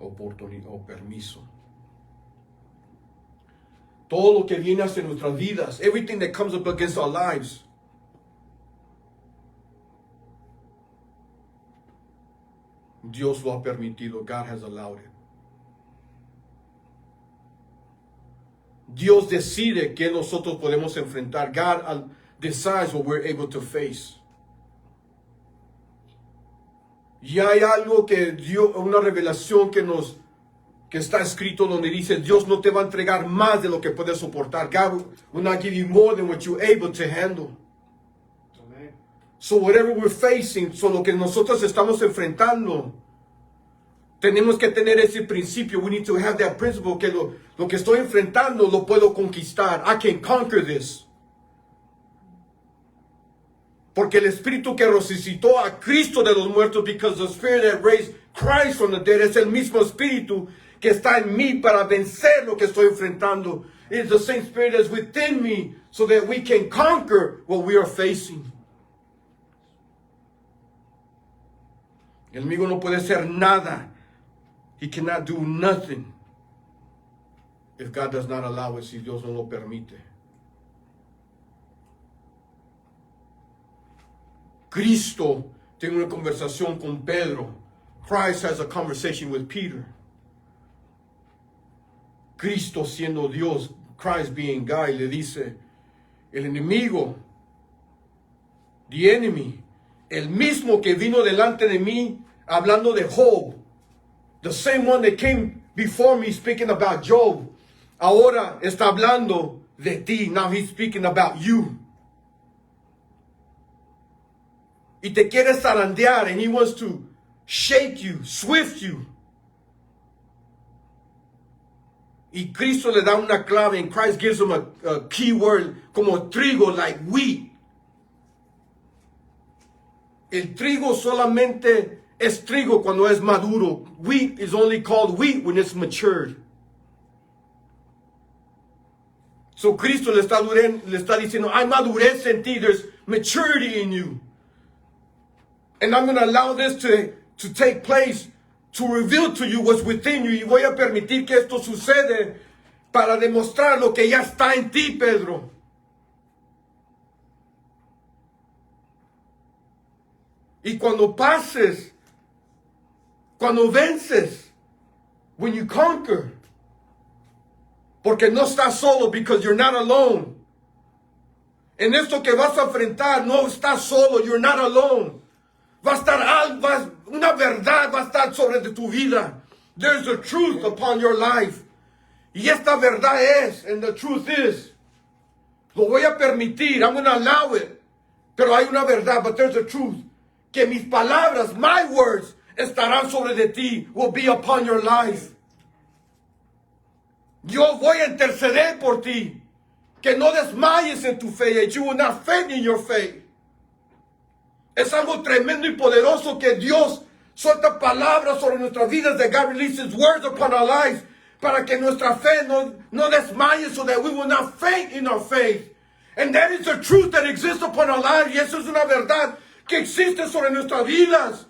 oportunidad o permiso. Todo lo que viene hacia nuestras vidas, everything that comes up against our lives, Dios lo ha permitido. God has allowed it. Dios decide que nosotros podemos enfrentar. God decides what we're able to face. Y hay algo que Dios, una revelación que está escrito donde dice, Dios no te va a entregar más de lo que puedes soportar. God will not give you more than what you're able to handle. Amen. So whatever we're facing, so lo que nosotros estamos enfrentando, tenemos que tener ese principio. We need to have that principle que lo que estoy enfrentando lo puedo conquistar. I can conquer this. Porque el espíritu que resucitó a Cristo de los muertos, because the spirit that raised Christ from the dead, es el mismo espíritu que está en mí para vencer lo que estoy enfrentando. It is the same spirit that's within me so that we can conquer what we are facing. El enemigo no puede hacer nada. He cannot do nothing if God does not allow it, si Dios no lo permite. Cristo tiene una conversación con Pedro. Christ has a conversation with Peter. Cristo siendo Dios, Christ being God, le dice, el enemigo, the enemy, el mismo que vino delante de mí, hablando de Job, the same one that came before me speaking about Job, ahora está hablando de ti. Now he's speaking about you. Y te quiere zarandear, and he wants to shake you, swift you. Y Cristo le da una clave, and Christ gives him a key word, como trigo, like wheat. El trigo solamente es trigo cuando es maduro. Wheat is only called wheat when it's matured. So Cristo le está diciendo, hay madurez en ti, there's maturity in you. And I'm going to allow this to take place, to reveal to you what's within you. Y voy a permitir que esto sucede para demostrar lo que ya está en ti, Pedro. Y cuando pases, cuando vences, when you conquer, porque no estás solo, because you're not alone. En esto que vas a enfrentar, no estás solo, you're not alone. Va a estar algo, una verdad va a estar sobre de tu vida. There's a truth upon your life. Y esta verdad es, and the truth is, lo voy a permitir, I'm going to allow it. Pero hay una verdad, but there's a truth. Que mis palabras, my words, estarán sobre de ti, will be upon your life. Yo voy a interceder por ti. Que no desmayes en tu fe, that you will not faint in your faith. Es algo tremendo y poderoso que Dios suelta palabras sobre nuestras vidas, that God releases words upon our lives, para que nuestra fe no desmaye, so that we will not faint in our faith. And that is the truth that exists upon our lives. Y eso es una verdad que existe sobre nuestras vidas.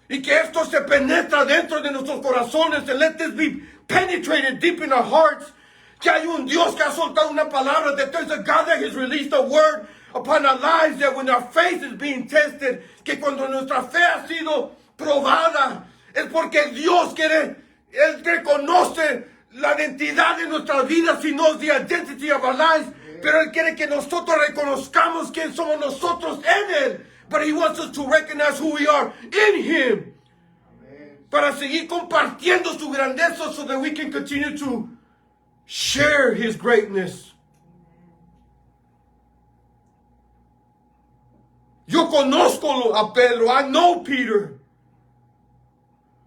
Y que esto se penetra dentro de nuestros corazones. And let this be penetrated deep in our hearts. Que hay un Dios que ha soltado una palabra, that there's a God that has released a word upon our lives, that when our faith is being tested, que cuando nuestra fe ha sido probada, es porque Dios quiere, Él reconoce la identidad de nuestras vidas, y no the identity of our lives, pero Él quiere que nosotros reconozcamos quién somos nosotros en Él, but He wants us to recognize who we are in Him, para seguir compartiendo su grandeza, so that we can continue to share His greatness. Yo conozco a Pedro. I know Peter.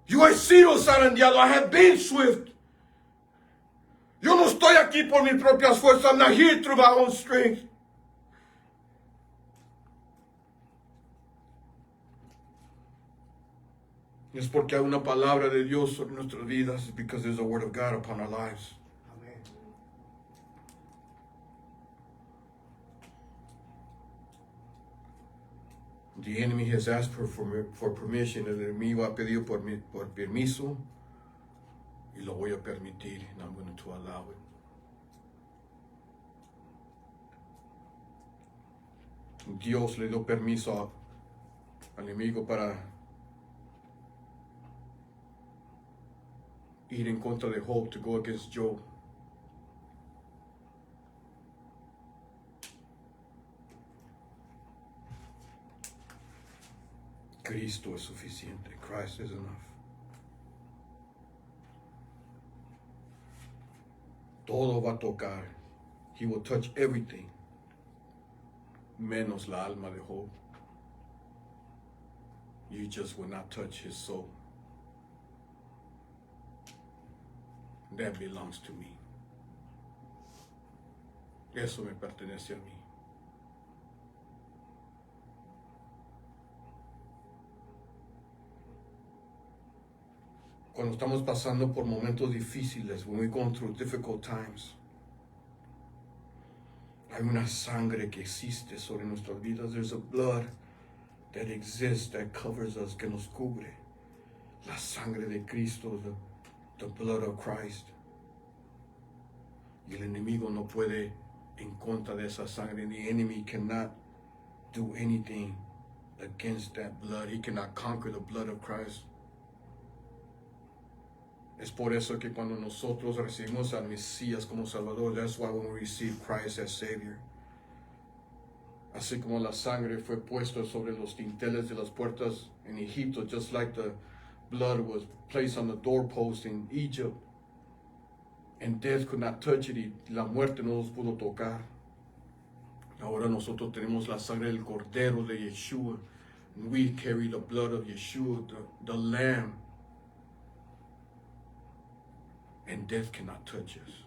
Yo he sido zarandeado. I have been swift. Yo no estoy aquí por mis propias fuerzas. I'm not here through my own strength. Es porque hay una palabra de Dios sobre nuestras vidas. Because there's a word of God upon our lives. The enemy has asked for permission. El enemigo ha pedido por permiso, y lo voy a permitir, and I'm going to allow it. Dios le dio permiso al enemigo para ir en contra de Job, to go against Job. Cristo es suficiente. Christ is enough. Todo va a tocar. He will touch everything, menos la alma de Job. You just will not touch his soul. That belongs to me. Eso me pertenece a mí. Cuando estamos pasando por momentos difíciles, when we're going through difficult times, hay una sangre que existe sobre nuestras vidas. There's a blood that exists, that covers us, que nos cubre. La sangre de Cristo, the blood of Christ. Y el enemigo no puede en contra de esa sangre. The enemy cannot do anything against that blood. He cannot conquer the blood of Christ. Es por eso que cuando nosotros recibimos al Mesías como Salvador, that's why when we receive Christ as Savior, así como la sangre fue puesta sobre los dinteles de las puertas en Egipto, just like the blood was placed on the doorpost in Egypt, and death could not touch it, y la muerte no los pudo tocar. Ahora nosotros tenemos la sangre del Cordero de Yeshua, and we carry the blood of Yeshua, the Lamb, and death cannot touch us.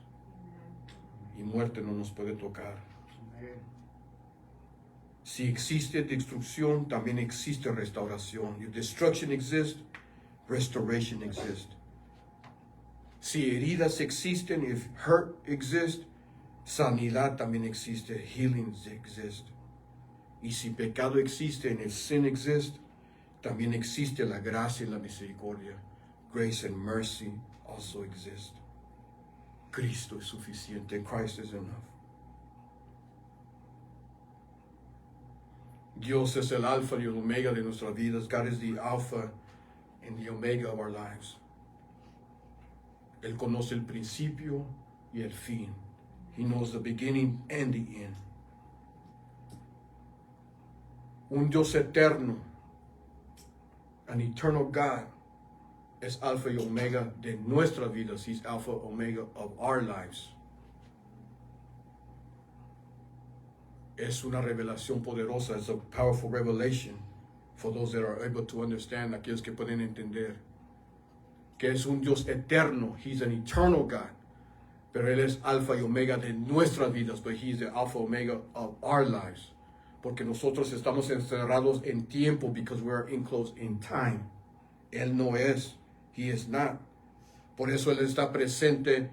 Y muerte no nos puede tocar. Si existe destrucción, también existe restauración. If destruction exists, restoration exists. Si heridas existen, if hurt exists, sanidad también existe, healing exists. Y si pecado existe, and if sin exists, también existe la gracia y la misericordia. Grace and mercy also exist. Cristo es suficiente. Christ is enough. Dios es el alfa y el omega de nuestras vidas. God is the alpha and the omega of our lives. Él conoce el principio y el fin. He knows the beginning and the end. Un Dios eterno, an eternal God, es alfa y omega de nuestras vidas. He's alpha, omega of our lives. Es una revelación poderosa. It's a powerful revelation for those that are able to understand, aquellos que pueden entender que es un Dios eterno. He's an eternal God. Pero Él es alfa y omega de nuestras vidas. But He's the alpha, omega of our lives. Porque nosotros estamos encerrados en tiempo because we're enclosed in time. Él no es. He is not. Por eso Él está presente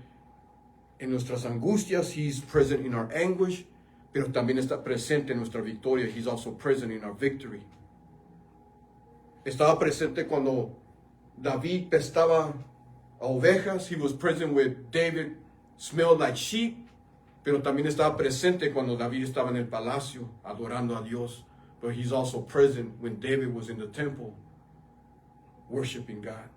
en nuestras angustias. He's present in our anguish. Pero también está presente en nuestra victoria. He's also present in our victory. Estaba presente cuando David pestaba a ovejas. He was present with David smelled like sheep. Pero también estaba presente cuando David estaba en el palacio adorando a Dios. But he's also present when David was in the temple worshiping God.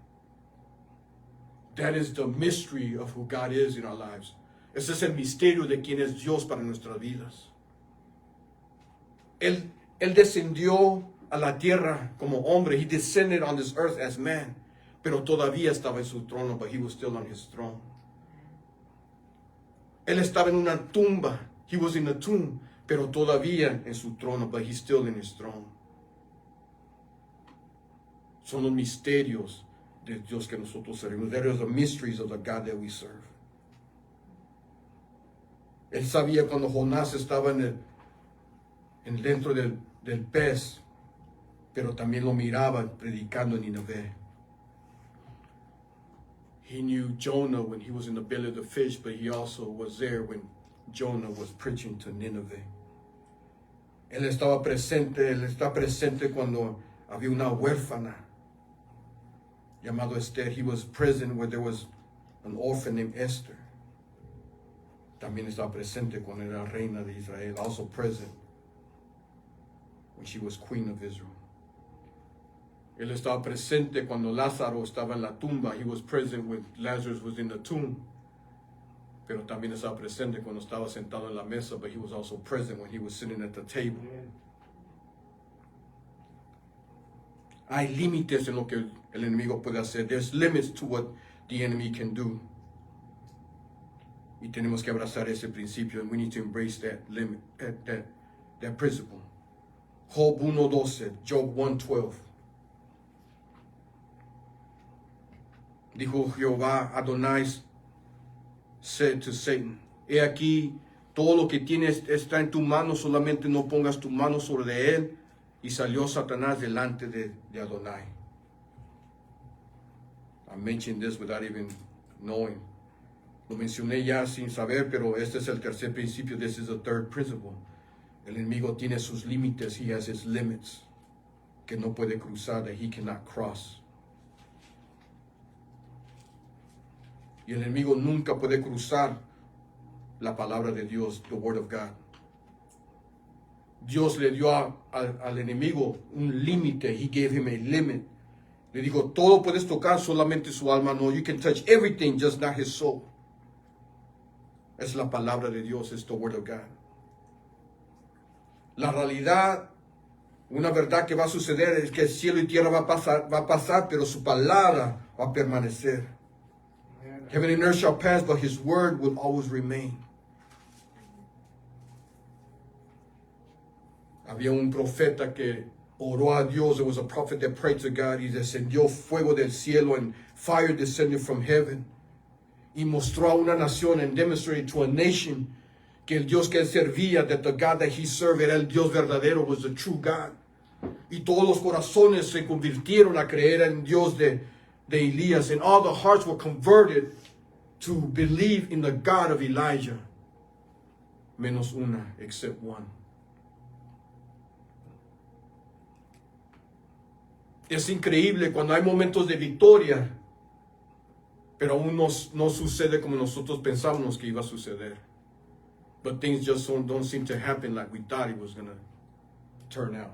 That is the mystery of who God is in our lives. Ese es el misterio de quién es Dios para nuestras vidas. Él descendió a la tierra como hombre. He descended on this earth as man. Pero todavía estaba en su trono, but he was still on his throne. Él estaba en una tumba. He was in a tomb. Pero todavía en su trono, but he's still in his throne. Son los misterios de Dios que nosotros servimos. That are the mysteries of the God that we serve. Él sabía cuando Jonás estaba dentro del pez, pero también lo miraba predicando en Nínive. He knew Jonah when he was in the belly of the fish, but he also was there when Jonah was preaching to Nineveh. Él está presente cuando había una huérfana llamado Esther. He was present where there was an orphan named Esther. También estaba presente cuando era reina de Israel, also present when she was queen of Israel. Él estaba presente cuando Lázaro estaba en la tumba. He was present when Lazarus was in the tomb. Pero también estaba presente cuando estaba sentado en la mesa, but he was also present when he was sitting at the table. Hay límites en lo que el enemigo puede hacer. There's limits to what the enemy can do. Y tenemos que abrazar ese principio. And we need to embrace that limit, that principle. Job 1:12, Job 1:12. Dijo Jehová, Adonai said to Satan, he aquí, todo lo que tienes está en tu mano, solamente no pongas tu mano sobre él. Y salió Satanás delante de Adonai. I mentioned this without even knowing. Lo mencioné ya sin saber, pero este es el tercer principio. This is the third principle. El enemigo tiene sus límites. He has his limits que no puede cruzar, that he cannot cross. Y el enemigo nunca puede cruzar la palabra de Dios, the word of God. Dios le dio al enemigo un límite. He gave him a limit. Le dijo, todo puedes tocar, solamente su alma no. You can touch everything, just not his soul. Es la palabra de Dios, es the word of God. La realidad, una verdad que va a suceder es que el cielo y tierra va a pasar, pero su palabra va a permanecer. Heaven and earth shall pass, but his word will always remain. Había un profeta que oró a Dios. There was a prophet that prayed to God. Y descendió fuego del cielo, and fire descended from heaven. Y mostró a una nación, and demonstrated to a nation, que el Dios que él servía, that the God that he served era el Dios verdadero, was the true God. Y todos los corazones se convirtieron a creer en Dios de Elías, and all the hearts were converted to believe in the God of Elijah. Menos una, except one. Es increíble cuando hay momentos de victoria, pero aún no sucede como nosotros pensamos que iba a suceder. But things just don't seem to happen like we thought it was going to turn out.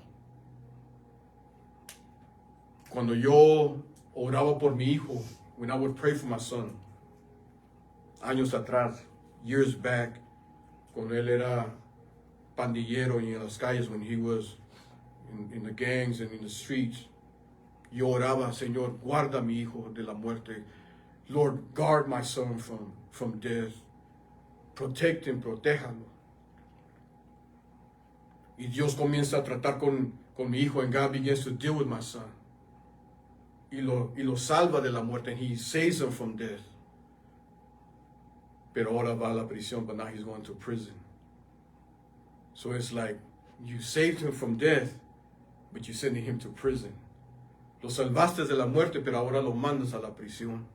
Cuando yo oraba por mi hijo, when I would pray for my son, años atrás, years back, cuando él era pandillero y en las calles, when he was in the gangs and in the streets, yo oraba, Señor, guarda a mi hijo de la muerte. Lord, guard my son from death. Protect him, protéjalo. Y Dios comienza a tratar con mi hijo, and God begins to deal with my son. Y lo salva de la muerte, and he saves him from death. Pero ahora va a la prisión, but now he's going to prison. So it's like, you saved him from death, but you're sending him to prison. Lo salvaste de la muerte, pero ahora lo mandas a la prisión.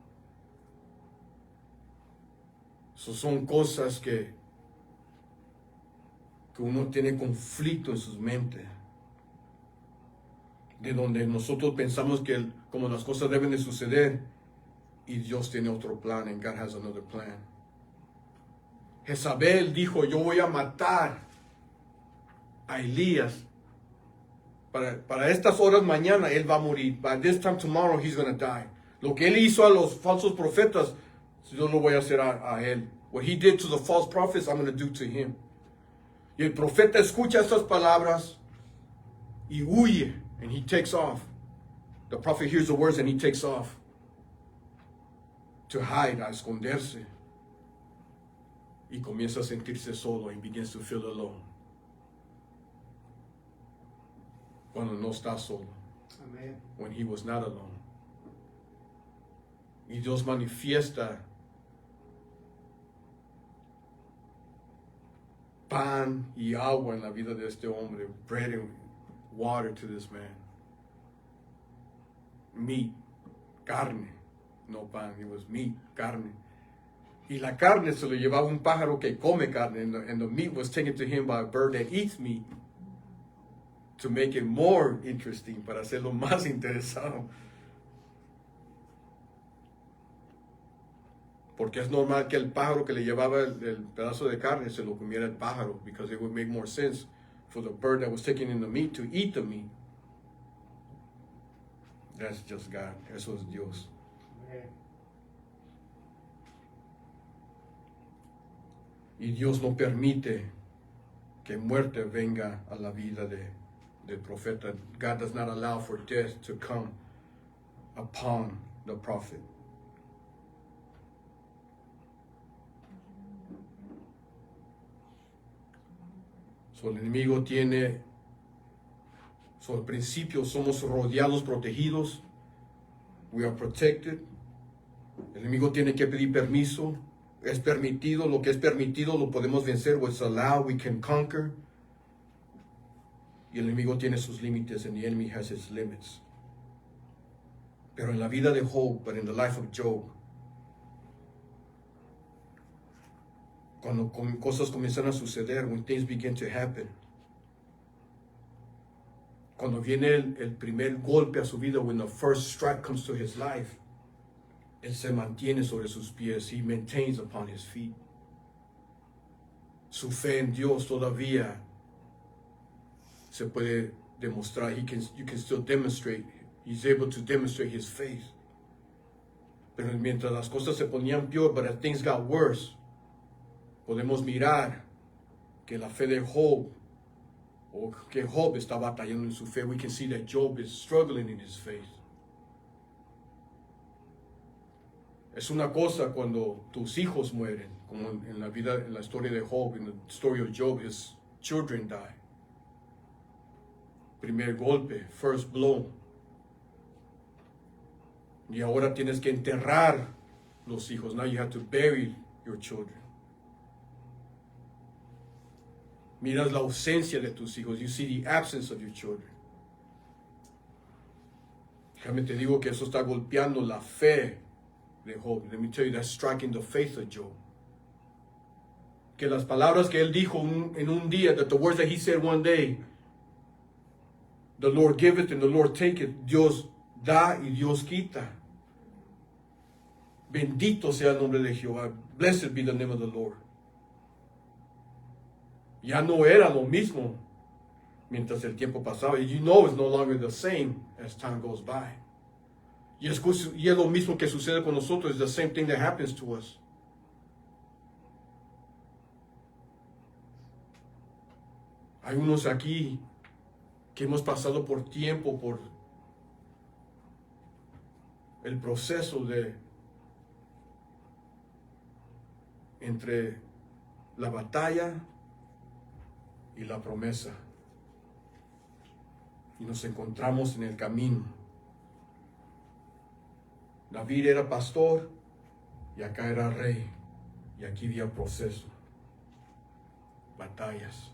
So son cosas que uno tiene conflicto en sus mentes. De donde nosotros pensamos que como las cosas deben de suceder, y Dios tiene otro plan, and God has another plan. Jezabel dijo, yo voy a matar a Elías. Para estas horas mañana, él va a morir. By this time tomorrow, he's going to die. Lo que él hizo a los falsos profetas, yo lo voy a hacer a él. What he did to the false prophets, I'm going to do to him. Y el profeta escucha estas palabras y huye, and he takes off. The prophet hears the words and he takes off. To hide, a esconderse. Y comienza a sentirse solo, and begins to feel alone. Cuando no está solo. Amen. When he was not alone. Y Dios manifiesta pan y agua en la vida de este hombre. Bread and water to this man. Meat, carne, no pan. It was meat, carne. Y la carne se lo llevaba un pájaro que come carne, and the meat was taken to him by a bird that eats meat. To make it more interesting, para hacerlo más interesado. Porque es normal que el pájaro que le llevaba el pedazo de carne se lo comiera el pájaro, because it would make more sense for the bird that was taking in the meat to eat the meat. That's just God. Eso es Dios. Amen. Y Dios no permite que muerte venga a la vida del profeta. God does not allow for death to come upon the prophet. So, el enemigo tiene, al principio somos rodeados, protegidos. We are protected. El enemigo tiene que pedir permiso. Es permitido, lo que es permitido lo podemos vencer. What's allowed, we can conquer. Y el enemigo tiene sus límites, and the enemy has his limits. Pero en la vida de Job, but in the life of Job, cuando cosas comienzan a suceder, when things begin to happen, cuando viene el primer golpe a su vida, when the first strike comes to his life, él se mantiene sobre sus pies. He maintains upon his feet. Su fe en Dios todavía se puede demostrar. You can still demonstrate. He's able to demonstrate his faith. Pero mientras las cosas se ponían peor, but as things got worse, podemos mirar que la fe de Job, o que Job está batallando en su fe. We can see that Job is struggling in his faith. Es una cosa cuando tus hijos mueren, como en la vida, en la historia de Job, in the story of Job, his children die. Primer golpe, first blow. Y ahora tienes que enterrar los hijos. Now you have to bury your children. Miras la ausencia de tus hijos. You see the absence of your children. Déjame te digo que eso está golpeando la fe de Job. Let me tell you, that's striking the faith of Job. Que las palabras que él dijo en un día, that the words that he said one day, the Lord giveth and the Lord taketh. Dios da y Dios quita. Bendito sea el nombre de Jehová. Blessed be the name of the Lord. Ya no era lo mismo mientras el tiempo pasaba. You know it's no longer the same as time goes by. Y es lo mismo que sucede con nosotros. It's the same thing that happens to us. Hay unos aquí que hemos pasado por tiempo, por el proceso de entre la batalla y la promesa. Y nos encontramos en el camino. David era pastor y acá era rey. Y aquí había proceso, batallas.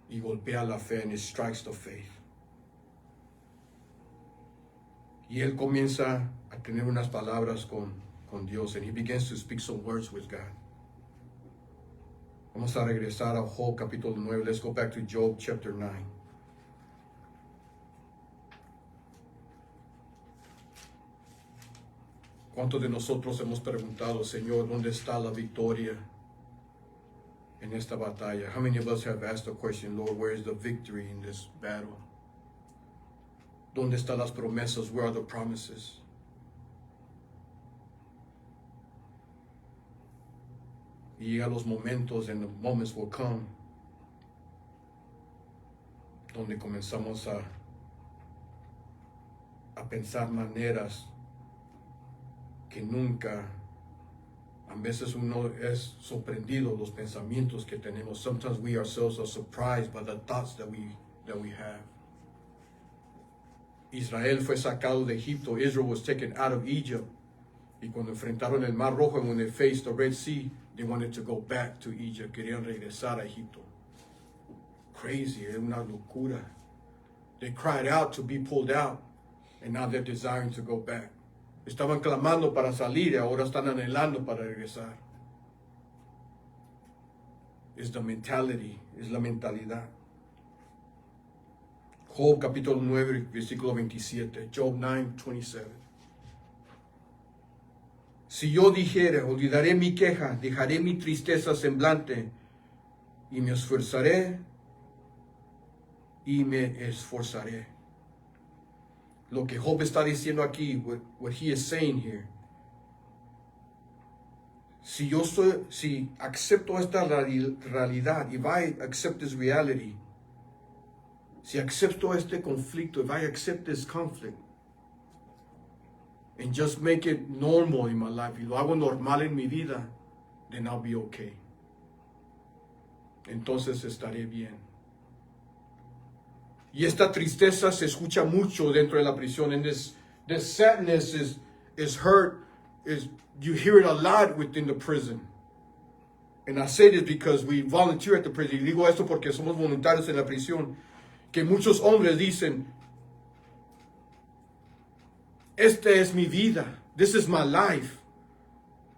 Y golpea la fe, and it strikes the faith. Y él comienza a tener unas palabras con Dios, and he begins to speak some words with God. Vamos a regresar a Job capítulo 9. Let's go back to Job chapter 9. ¿Cuántos de nosotros hemos preguntado, Señor, dónde está la victoria en esta batalla? How many of us have asked the question, Lord, where is the victory in this battle? ¿Dónde están las promesas? Where are the promises? Y llega los momentos, and the moments will come, donde comenzamos a pensar maneras que nunca, a veces uno es sorprendido los pensamientos que tenemos. Sometimes we ourselves are surprised by the thoughts that we have. Israel fue sacado de Egipto. Israel was taken out of Egypt. Y cuando enfrentaron el Mar Rojo, and when they faced the Red Sea, they wanted to go back to Egypt. Querían regresar a Egipto. Crazy, era una locura. They cried out to be pulled out, and now they're desiring to go back. Estaban clamando para salir y ahora están anhelando para regresar. Es the mentality, es la mentalidad. Job capítulo 9, versículo 27. Job 9, 27. Si yo dijere, olvidaré mi queja, dejaré mi tristeza semblante, y me esforzaré, y me esforzaré. Lo que Job está diciendo aquí, what he is saying here. si acepto esta realidad, if I accept this reality, si acepto este conflicto, if I accept this conflict, and just make it normal in my life, y lo hago normal en mi vida, then I'll be okay. Entonces estaré bien. Y esta tristeza se escucha mucho dentro de la prisión, and this sadness is heard, you hear it a lot within the prison. And I say this because we volunteer at the prison. Y digo esto porque somos voluntarios en la prisión. Que muchos hombres dicen, esta es mi vida. This is my life.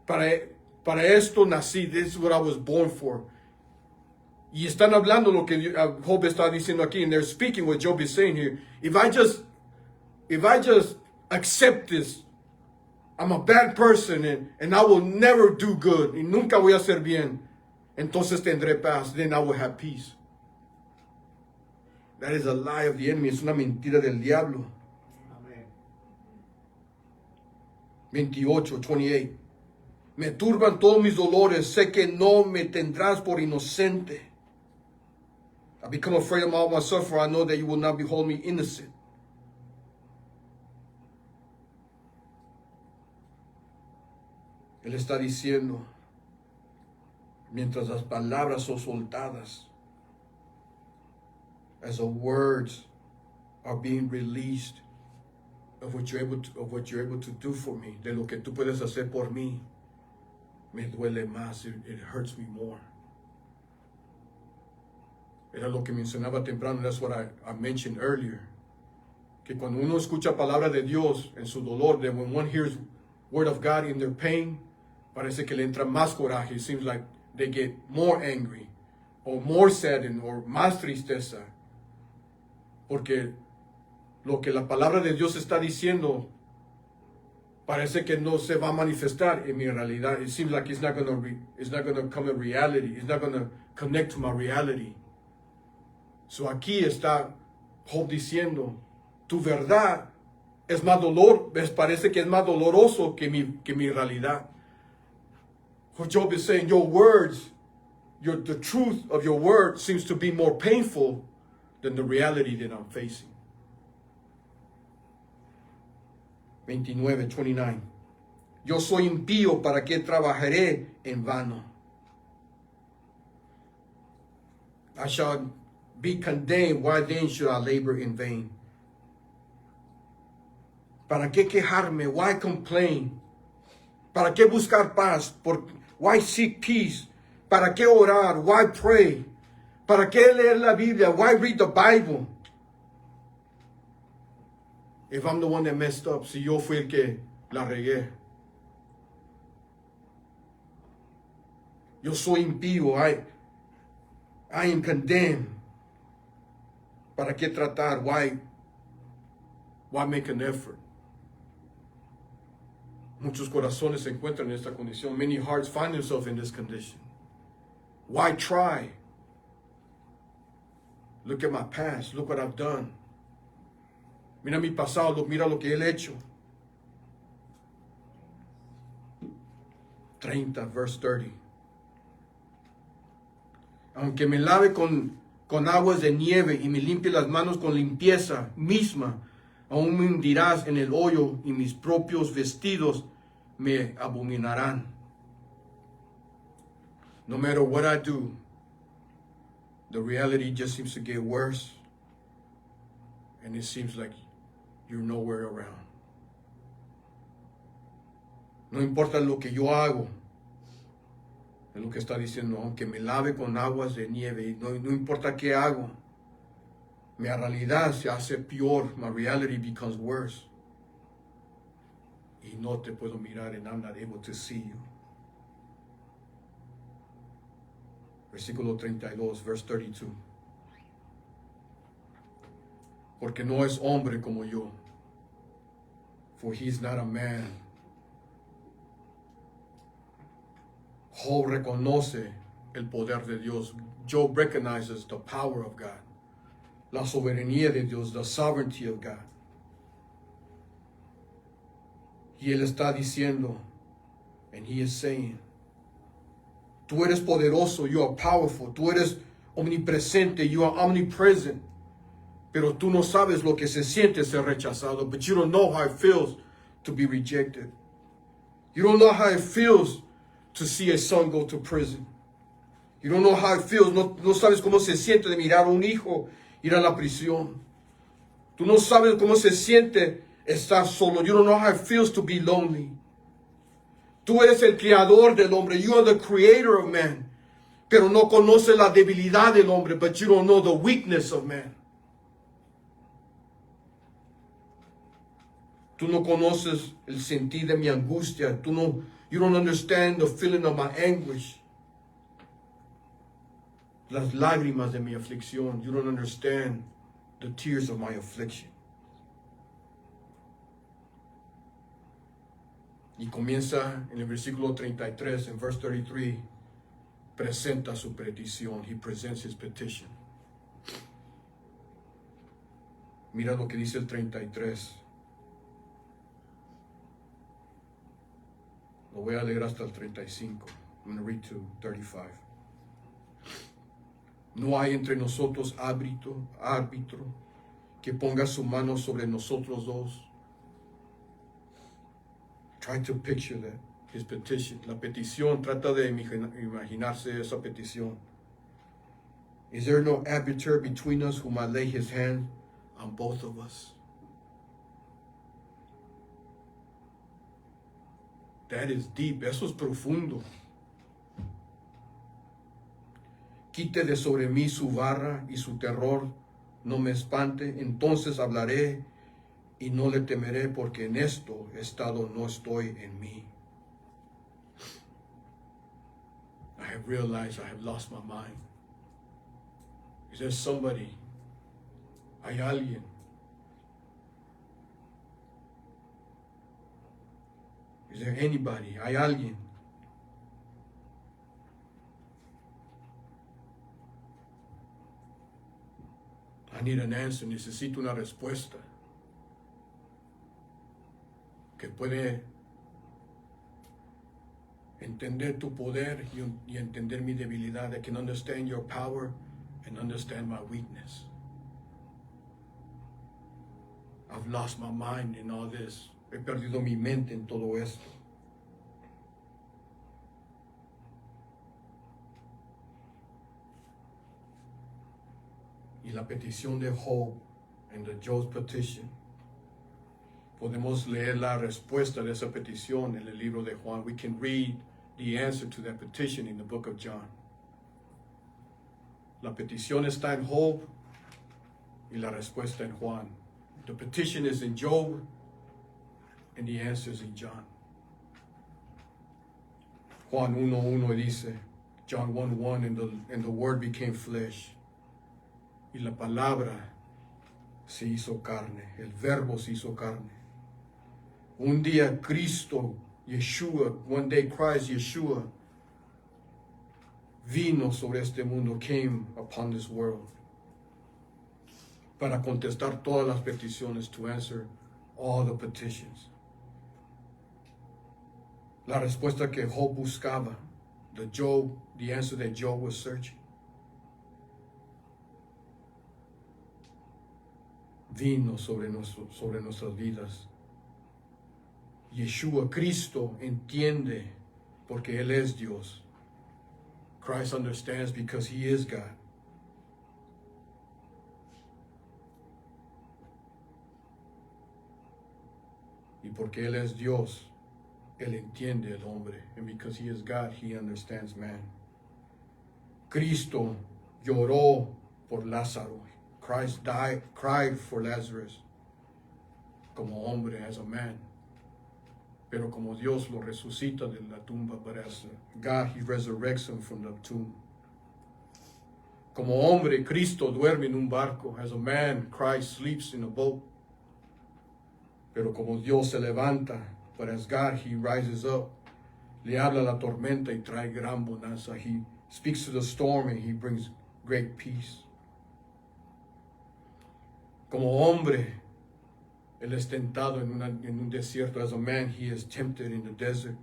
Para esto nací. This is what I was born for. Y están hablando lo que Job está diciendo aquí. And they're speaking what Job is saying here. If I just accept this, I'm a bad person and I will never do good. Y nunca voy a hacer bien. Entonces tendré paz. Then I will have peace. That is a lie of the enemy. Es una mentira del diablo. Amén. 28. Me turban todos mis dolores. Sé que no me tendrás por inocente. I become afraid of all myself, for I know that you will not behold me innocent. Él está diciendo, mientras las palabras son soltadas, as the words are being released of what you're able to do for me, de lo que tú puedes hacer por mí, me duele más, it hurts me more. Era lo que mencionaba temprano, that's what I mentioned earlier, que cuando uno escucha palabra de Dios en su dolor, that when one hears word of God in their pain, parece que le entra más coraje. It seems like they get more angry, or more saddened, or más tristeza. Porque lo que la palabra de Dios está diciendo parece que no se va a manifestar en mi realidad. It seems like it's not going to come in reality. It's not going to connect to my reality. So aquí está Job diciendo, tu verdad es más parece que es más doloroso que mi realidad. What Job is saying, your words, the truth of your word seems to be more painful than the reality that I'm facing. 29. Yo soy impío, ¿para qué trabajaré en vano? I shall be condemned, why then should I labor in vain? ¿Para qué quejarme? Why complain? ¿Para qué buscar paz? Why seek peace? ¿Para qué orar? Why pray? ¿Para qué leer la Biblia? Why read the Bible? If I'm the one that messed up, si yo fui el que la regué. Yo soy impío. I am condemned. ¿Para qué tratar? Why make an effort? Muchos corazones se encuentran en esta condición. Many hearts find themselves in this condition. Why try? Look at my past. Look what I've done. Mira mi pasado. Mira lo que he hecho. 30, verse 30. Aunque me lave con aguas de nieve y me limpie las manos con limpieza misma, aún me hundirás en el hoyo y mis propios vestidos me abominarán. No matter what I do, the reality just seems to get worse, and it seems like you're nowhere around. No importa lo que yo hago, es lo que está diciendo, aunque me lave con aguas de nieve, no importa qué hago, mi realidad se hace peor, my reality becomes worse. Y no te puedo mirar, and I'm not able to see you. Versículo 32, verse 32. Porque no es hombre como yo, for he is not a man. Job reconoce el poder de Dios. Job recognizes the power of God. La soberanía de Dios, the sovereignty of God. Y él está diciendo, and he is saying, Tú eres poderoso, you are powerful. Tú eres omnipresente, you are omnipresent. Pero tú no sabes lo que se siente ser rechazado. But you don't know how it feels to be rejected. You don't know how it feels to see a son go to prison. You don't know how it feels. No sabes cómo se siente de mirar a un hijo ir a la prisión. Tú no sabes cómo se siente estar solo. You don't know how it feels to be lonely. Tú eres el creador del hombre. You are the creator of man. Pero no conoces la debilidad del hombre. But you don't know the weakness of man. Tú no conoces el sentir de mi angustia. You don't understand the feeling of my anguish. Las lágrimas de mi aflicción. You don't understand the tears of my affliction. Y comienza en el versículo 33, en verse 33, presenta su petición. He presents his petition. Mira lo que dice el 33. Lo voy a leer hasta el 35. I'm going to read to 35. No hay entre nosotros árbitro que ponga su mano sobre nosotros dos. Try to picture that, his petition. La petición, trata de imaginarse esa petición. Is there no arbiter between us who might lay his hand on both of us? That is deep. Eso es profundo. Quite de sobre mí su barra y su terror no me espante. Entonces hablaré y no le temeré, porque en esto estado no estoy en mí. I have realized I have lost my mind. Is there somebody? Hay alguien. Is there anybody? Hay alguien. I need an answer. Necesito una respuesta que puede entender tu poder y entender mi debilidad. I can understand your power and understand my weakness. I've lost my mind in all this. He perdido mi mente en todo esto. Y la petición de Job, and the Job's petition, podemos leer la respuesta de esa petición en el libro de Juan. We can read the answer to that petition in the book of John. La petición está en Job y la respuesta en Juan. The petition is in Job and the answer is in John. Juan 1:1 dice, John 1:1, and the word became flesh. Y la palabra se hizo carne, el verbo se hizo carne. Un día Cristo, Yeshua, one day Christ, Yeshua, vino sobre este mundo, came upon this world, para contestar todas las peticiones, to answer all the petitions. La respuesta que Job buscaba, the answer that Job was searching, vino sobre nuestras vidas. Yeshua, Cristo, entiende porque Él es Dios. Christ understands because He is God. Y porque Él es Dios, Él entiende el hombre. And because He is God, He understands man. Cristo lloró por Lázaro. Christ cried for Lazarus como hombre, as a man. Pero como Dios lo resucita de la tumba, but as God, He resurrects him from the tomb. Como hombre, Cristo duerme en un barco. As a man, Christ sleeps in a boat. Pero como Dios se levanta, but as God, He rises up. Le habla a la tormenta y trae gran bonanza. He speaks to the storm and He brings great peace. Como hombre, Él es tentado en un desierto. As a man, He is tempted in the desert.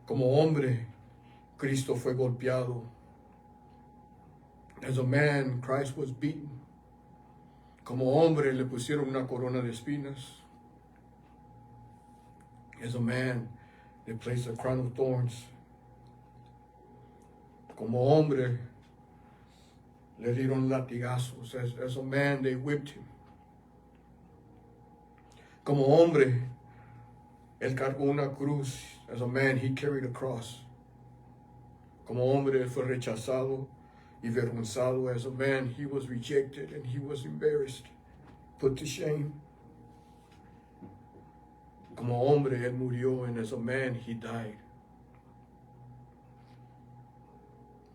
Como hombre, Cristo fue golpeado. As a man, Christ was beaten. Como hombre le pusieron una corona de espinas. As a man, they placed a crown of thorns. Como hombre, le dieron latigazos. As a man, they whipped him. Como hombre, él cargó una cruz. As a man, he carried a cross. Como hombre, él fue rechazado y avergonzado. As a man, he was rejected and he was embarrassed, put to shame. Como hombre, él murió, and as a man, he died.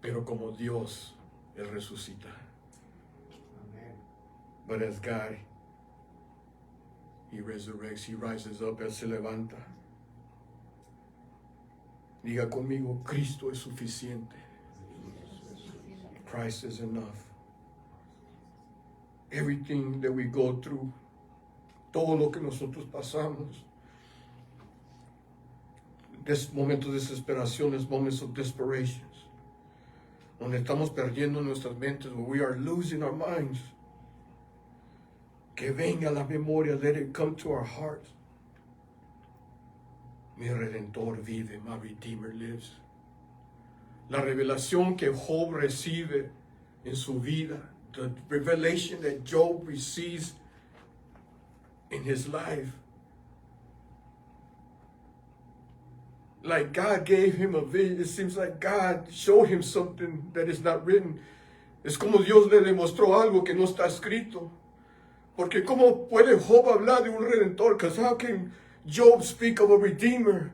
Pero como Dios, él resucita. Amen. But as God, he resurrects, he rises up, él se levanta. Diga conmigo, Cristo es suficiente. Christ is enough. Everything that we go through, todo lo que nosotros pasamos, momentos de desesperación, moments of desperation, donde estamos perdiendo nuestras mentes, where we are losing our minds. Que venga la memoria, let it come to our hearts. Mi Redentor vive, my Redeemer lives. La revelación que Job recibe en su vida, the revelation that Job receives in his life, like God gave him a vision. It seems like God showed him something that is not written. Es como Dios le demostró algo que no está escrito. Porque ¿cómo puede Job hablar de un redentor? Because how can Job speak of a redeemer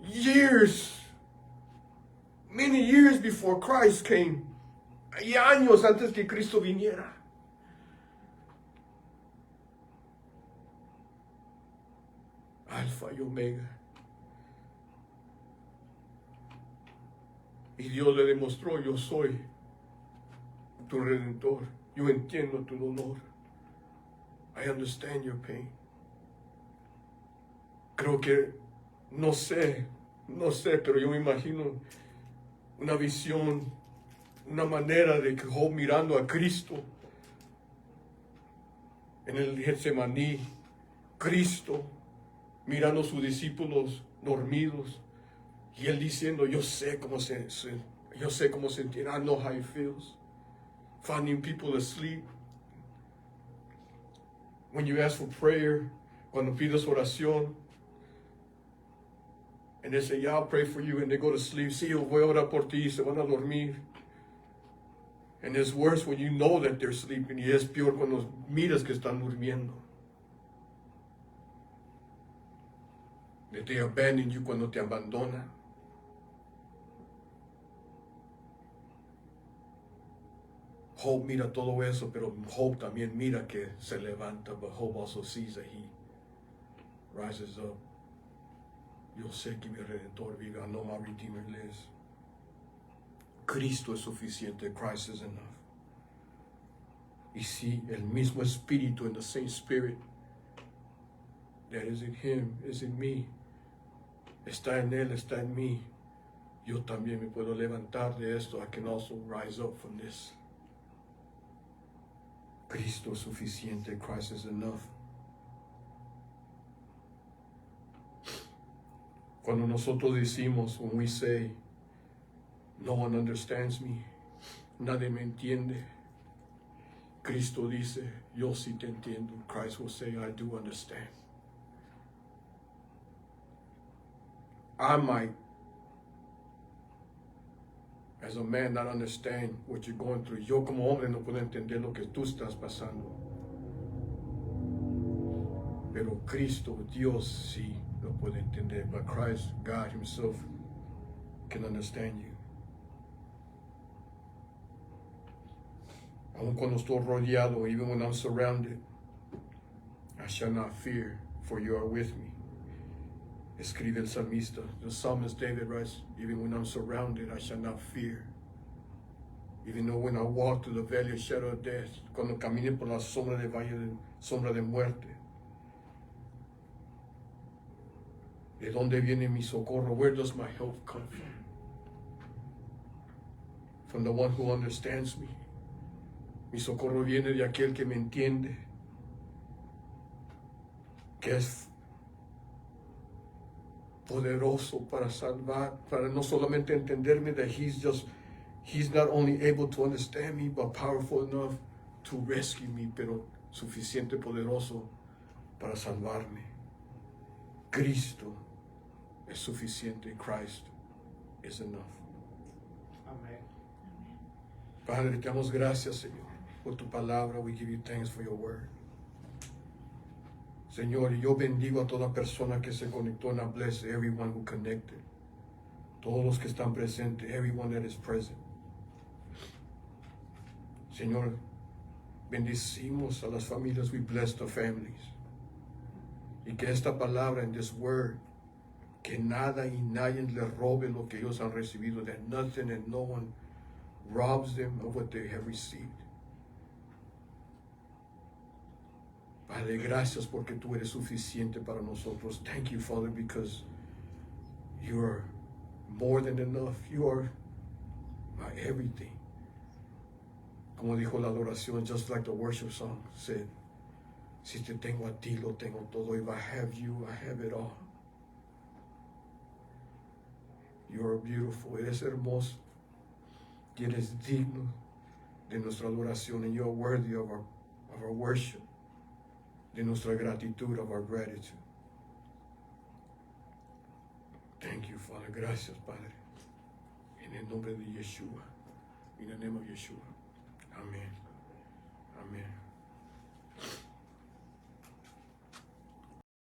years, many years before Christ came? Y años antes que Cristo viniera. Alfa y Omega. Y Dios le demostró, yo soy tu redentor. Yo entiendo tu dolor. I understand your pain. Creo que, no sé, pero yo me imagino una visión, una manera de que Job mirando a Cristo en el Getsemaní, Cristo mirando a sus discípulos dormidos, y él diciendo, yo sé cómo se entiende. I know how he feels. Finding people asleep. When you ask for prayer, cuando pides oración, and they say, yeah, I'll pray for you, and they go to sleep. Sí, yo voy a orar por ti, se van a dormir. And it's worse when you know that they're sleeping, y es peor cuando miras que están durmiendo. That they abandon you cuando te abandonan. Job mira todo eso, pero Job también mira que se levanta, but Job also sees that he rises up. Yo sé que mi Redentor vive, I know my Redeemer lives. Cristo es suficiente, Christ is enough. Y si el mismo Espíritu, in the same Spirit that is in him, is in me, está en él, está en mí, yo también me puedo levantar de esto. I can also rise up from this. Cristo es suficiente, Christ is enough. Cuando nosotros decimos, when we say, no one understands me, nadie me entiende, Cristo dice, yo sí te entiendo. Christ will say, I do understand. I might, as a man, not understand what you're going through. Yo como hombre no puedo entender lo que tú estás pasando. Pero Cristo, Dios, sí lo puede entender. But Christ, God himself, can understand you. Aun cuando estoy rodeado, even when I'm surrounded, I shall not fear, for you are with me. Escribe el salmista. The psalmist David writes, even when I'm surrounded, I shall not fear. Even though when I walk through the valley of shadow of death, cuando camine por la sombra de valle de sombra de muerte. ¿De dónde viene mi socorro? Where does my help come from? from the one who understands me. Mi socorro viene de aquel que me entiende, que es poderoso para salvar, para no solamente entenderme, that he's not only able to understand me, but powerful enough to rescue me, pero suficiente poderoso para salvarme. Cristo es suficiente. Christ is enough. Amén. Padre, te damos gracias, Señor, por tu palabra. We give you thanks for your word. Señor, y yo bendigo a toda persona que se conectó, and I bless everyone who connected. Todos los que están presentes, everyone that is present. Señor, bendecimos a las familias. We bless the families. Y que esta palabra, in this word, que nada y nadie le robe lo que ellos han recibido, that nothing and no one robs them of what they have received. Padre, gracias porque tú eres suficiente para nosotros. Thank you, Father, because you are more than enough. You are my everything. Como dijo la adoración, just like the worship song said, si te tengo a ti, lo tengo todo. If I have you, I have it all. You are beautiful. Eres hermoso. Y eres digno de nuestra adoración. And you are worthy of our worship. De nuestra gratitud, of our gratitude. Thank you, Father. Gracias, Padre. En el nombre de Yeshua. In the name of Yeshua. Amen. Amen.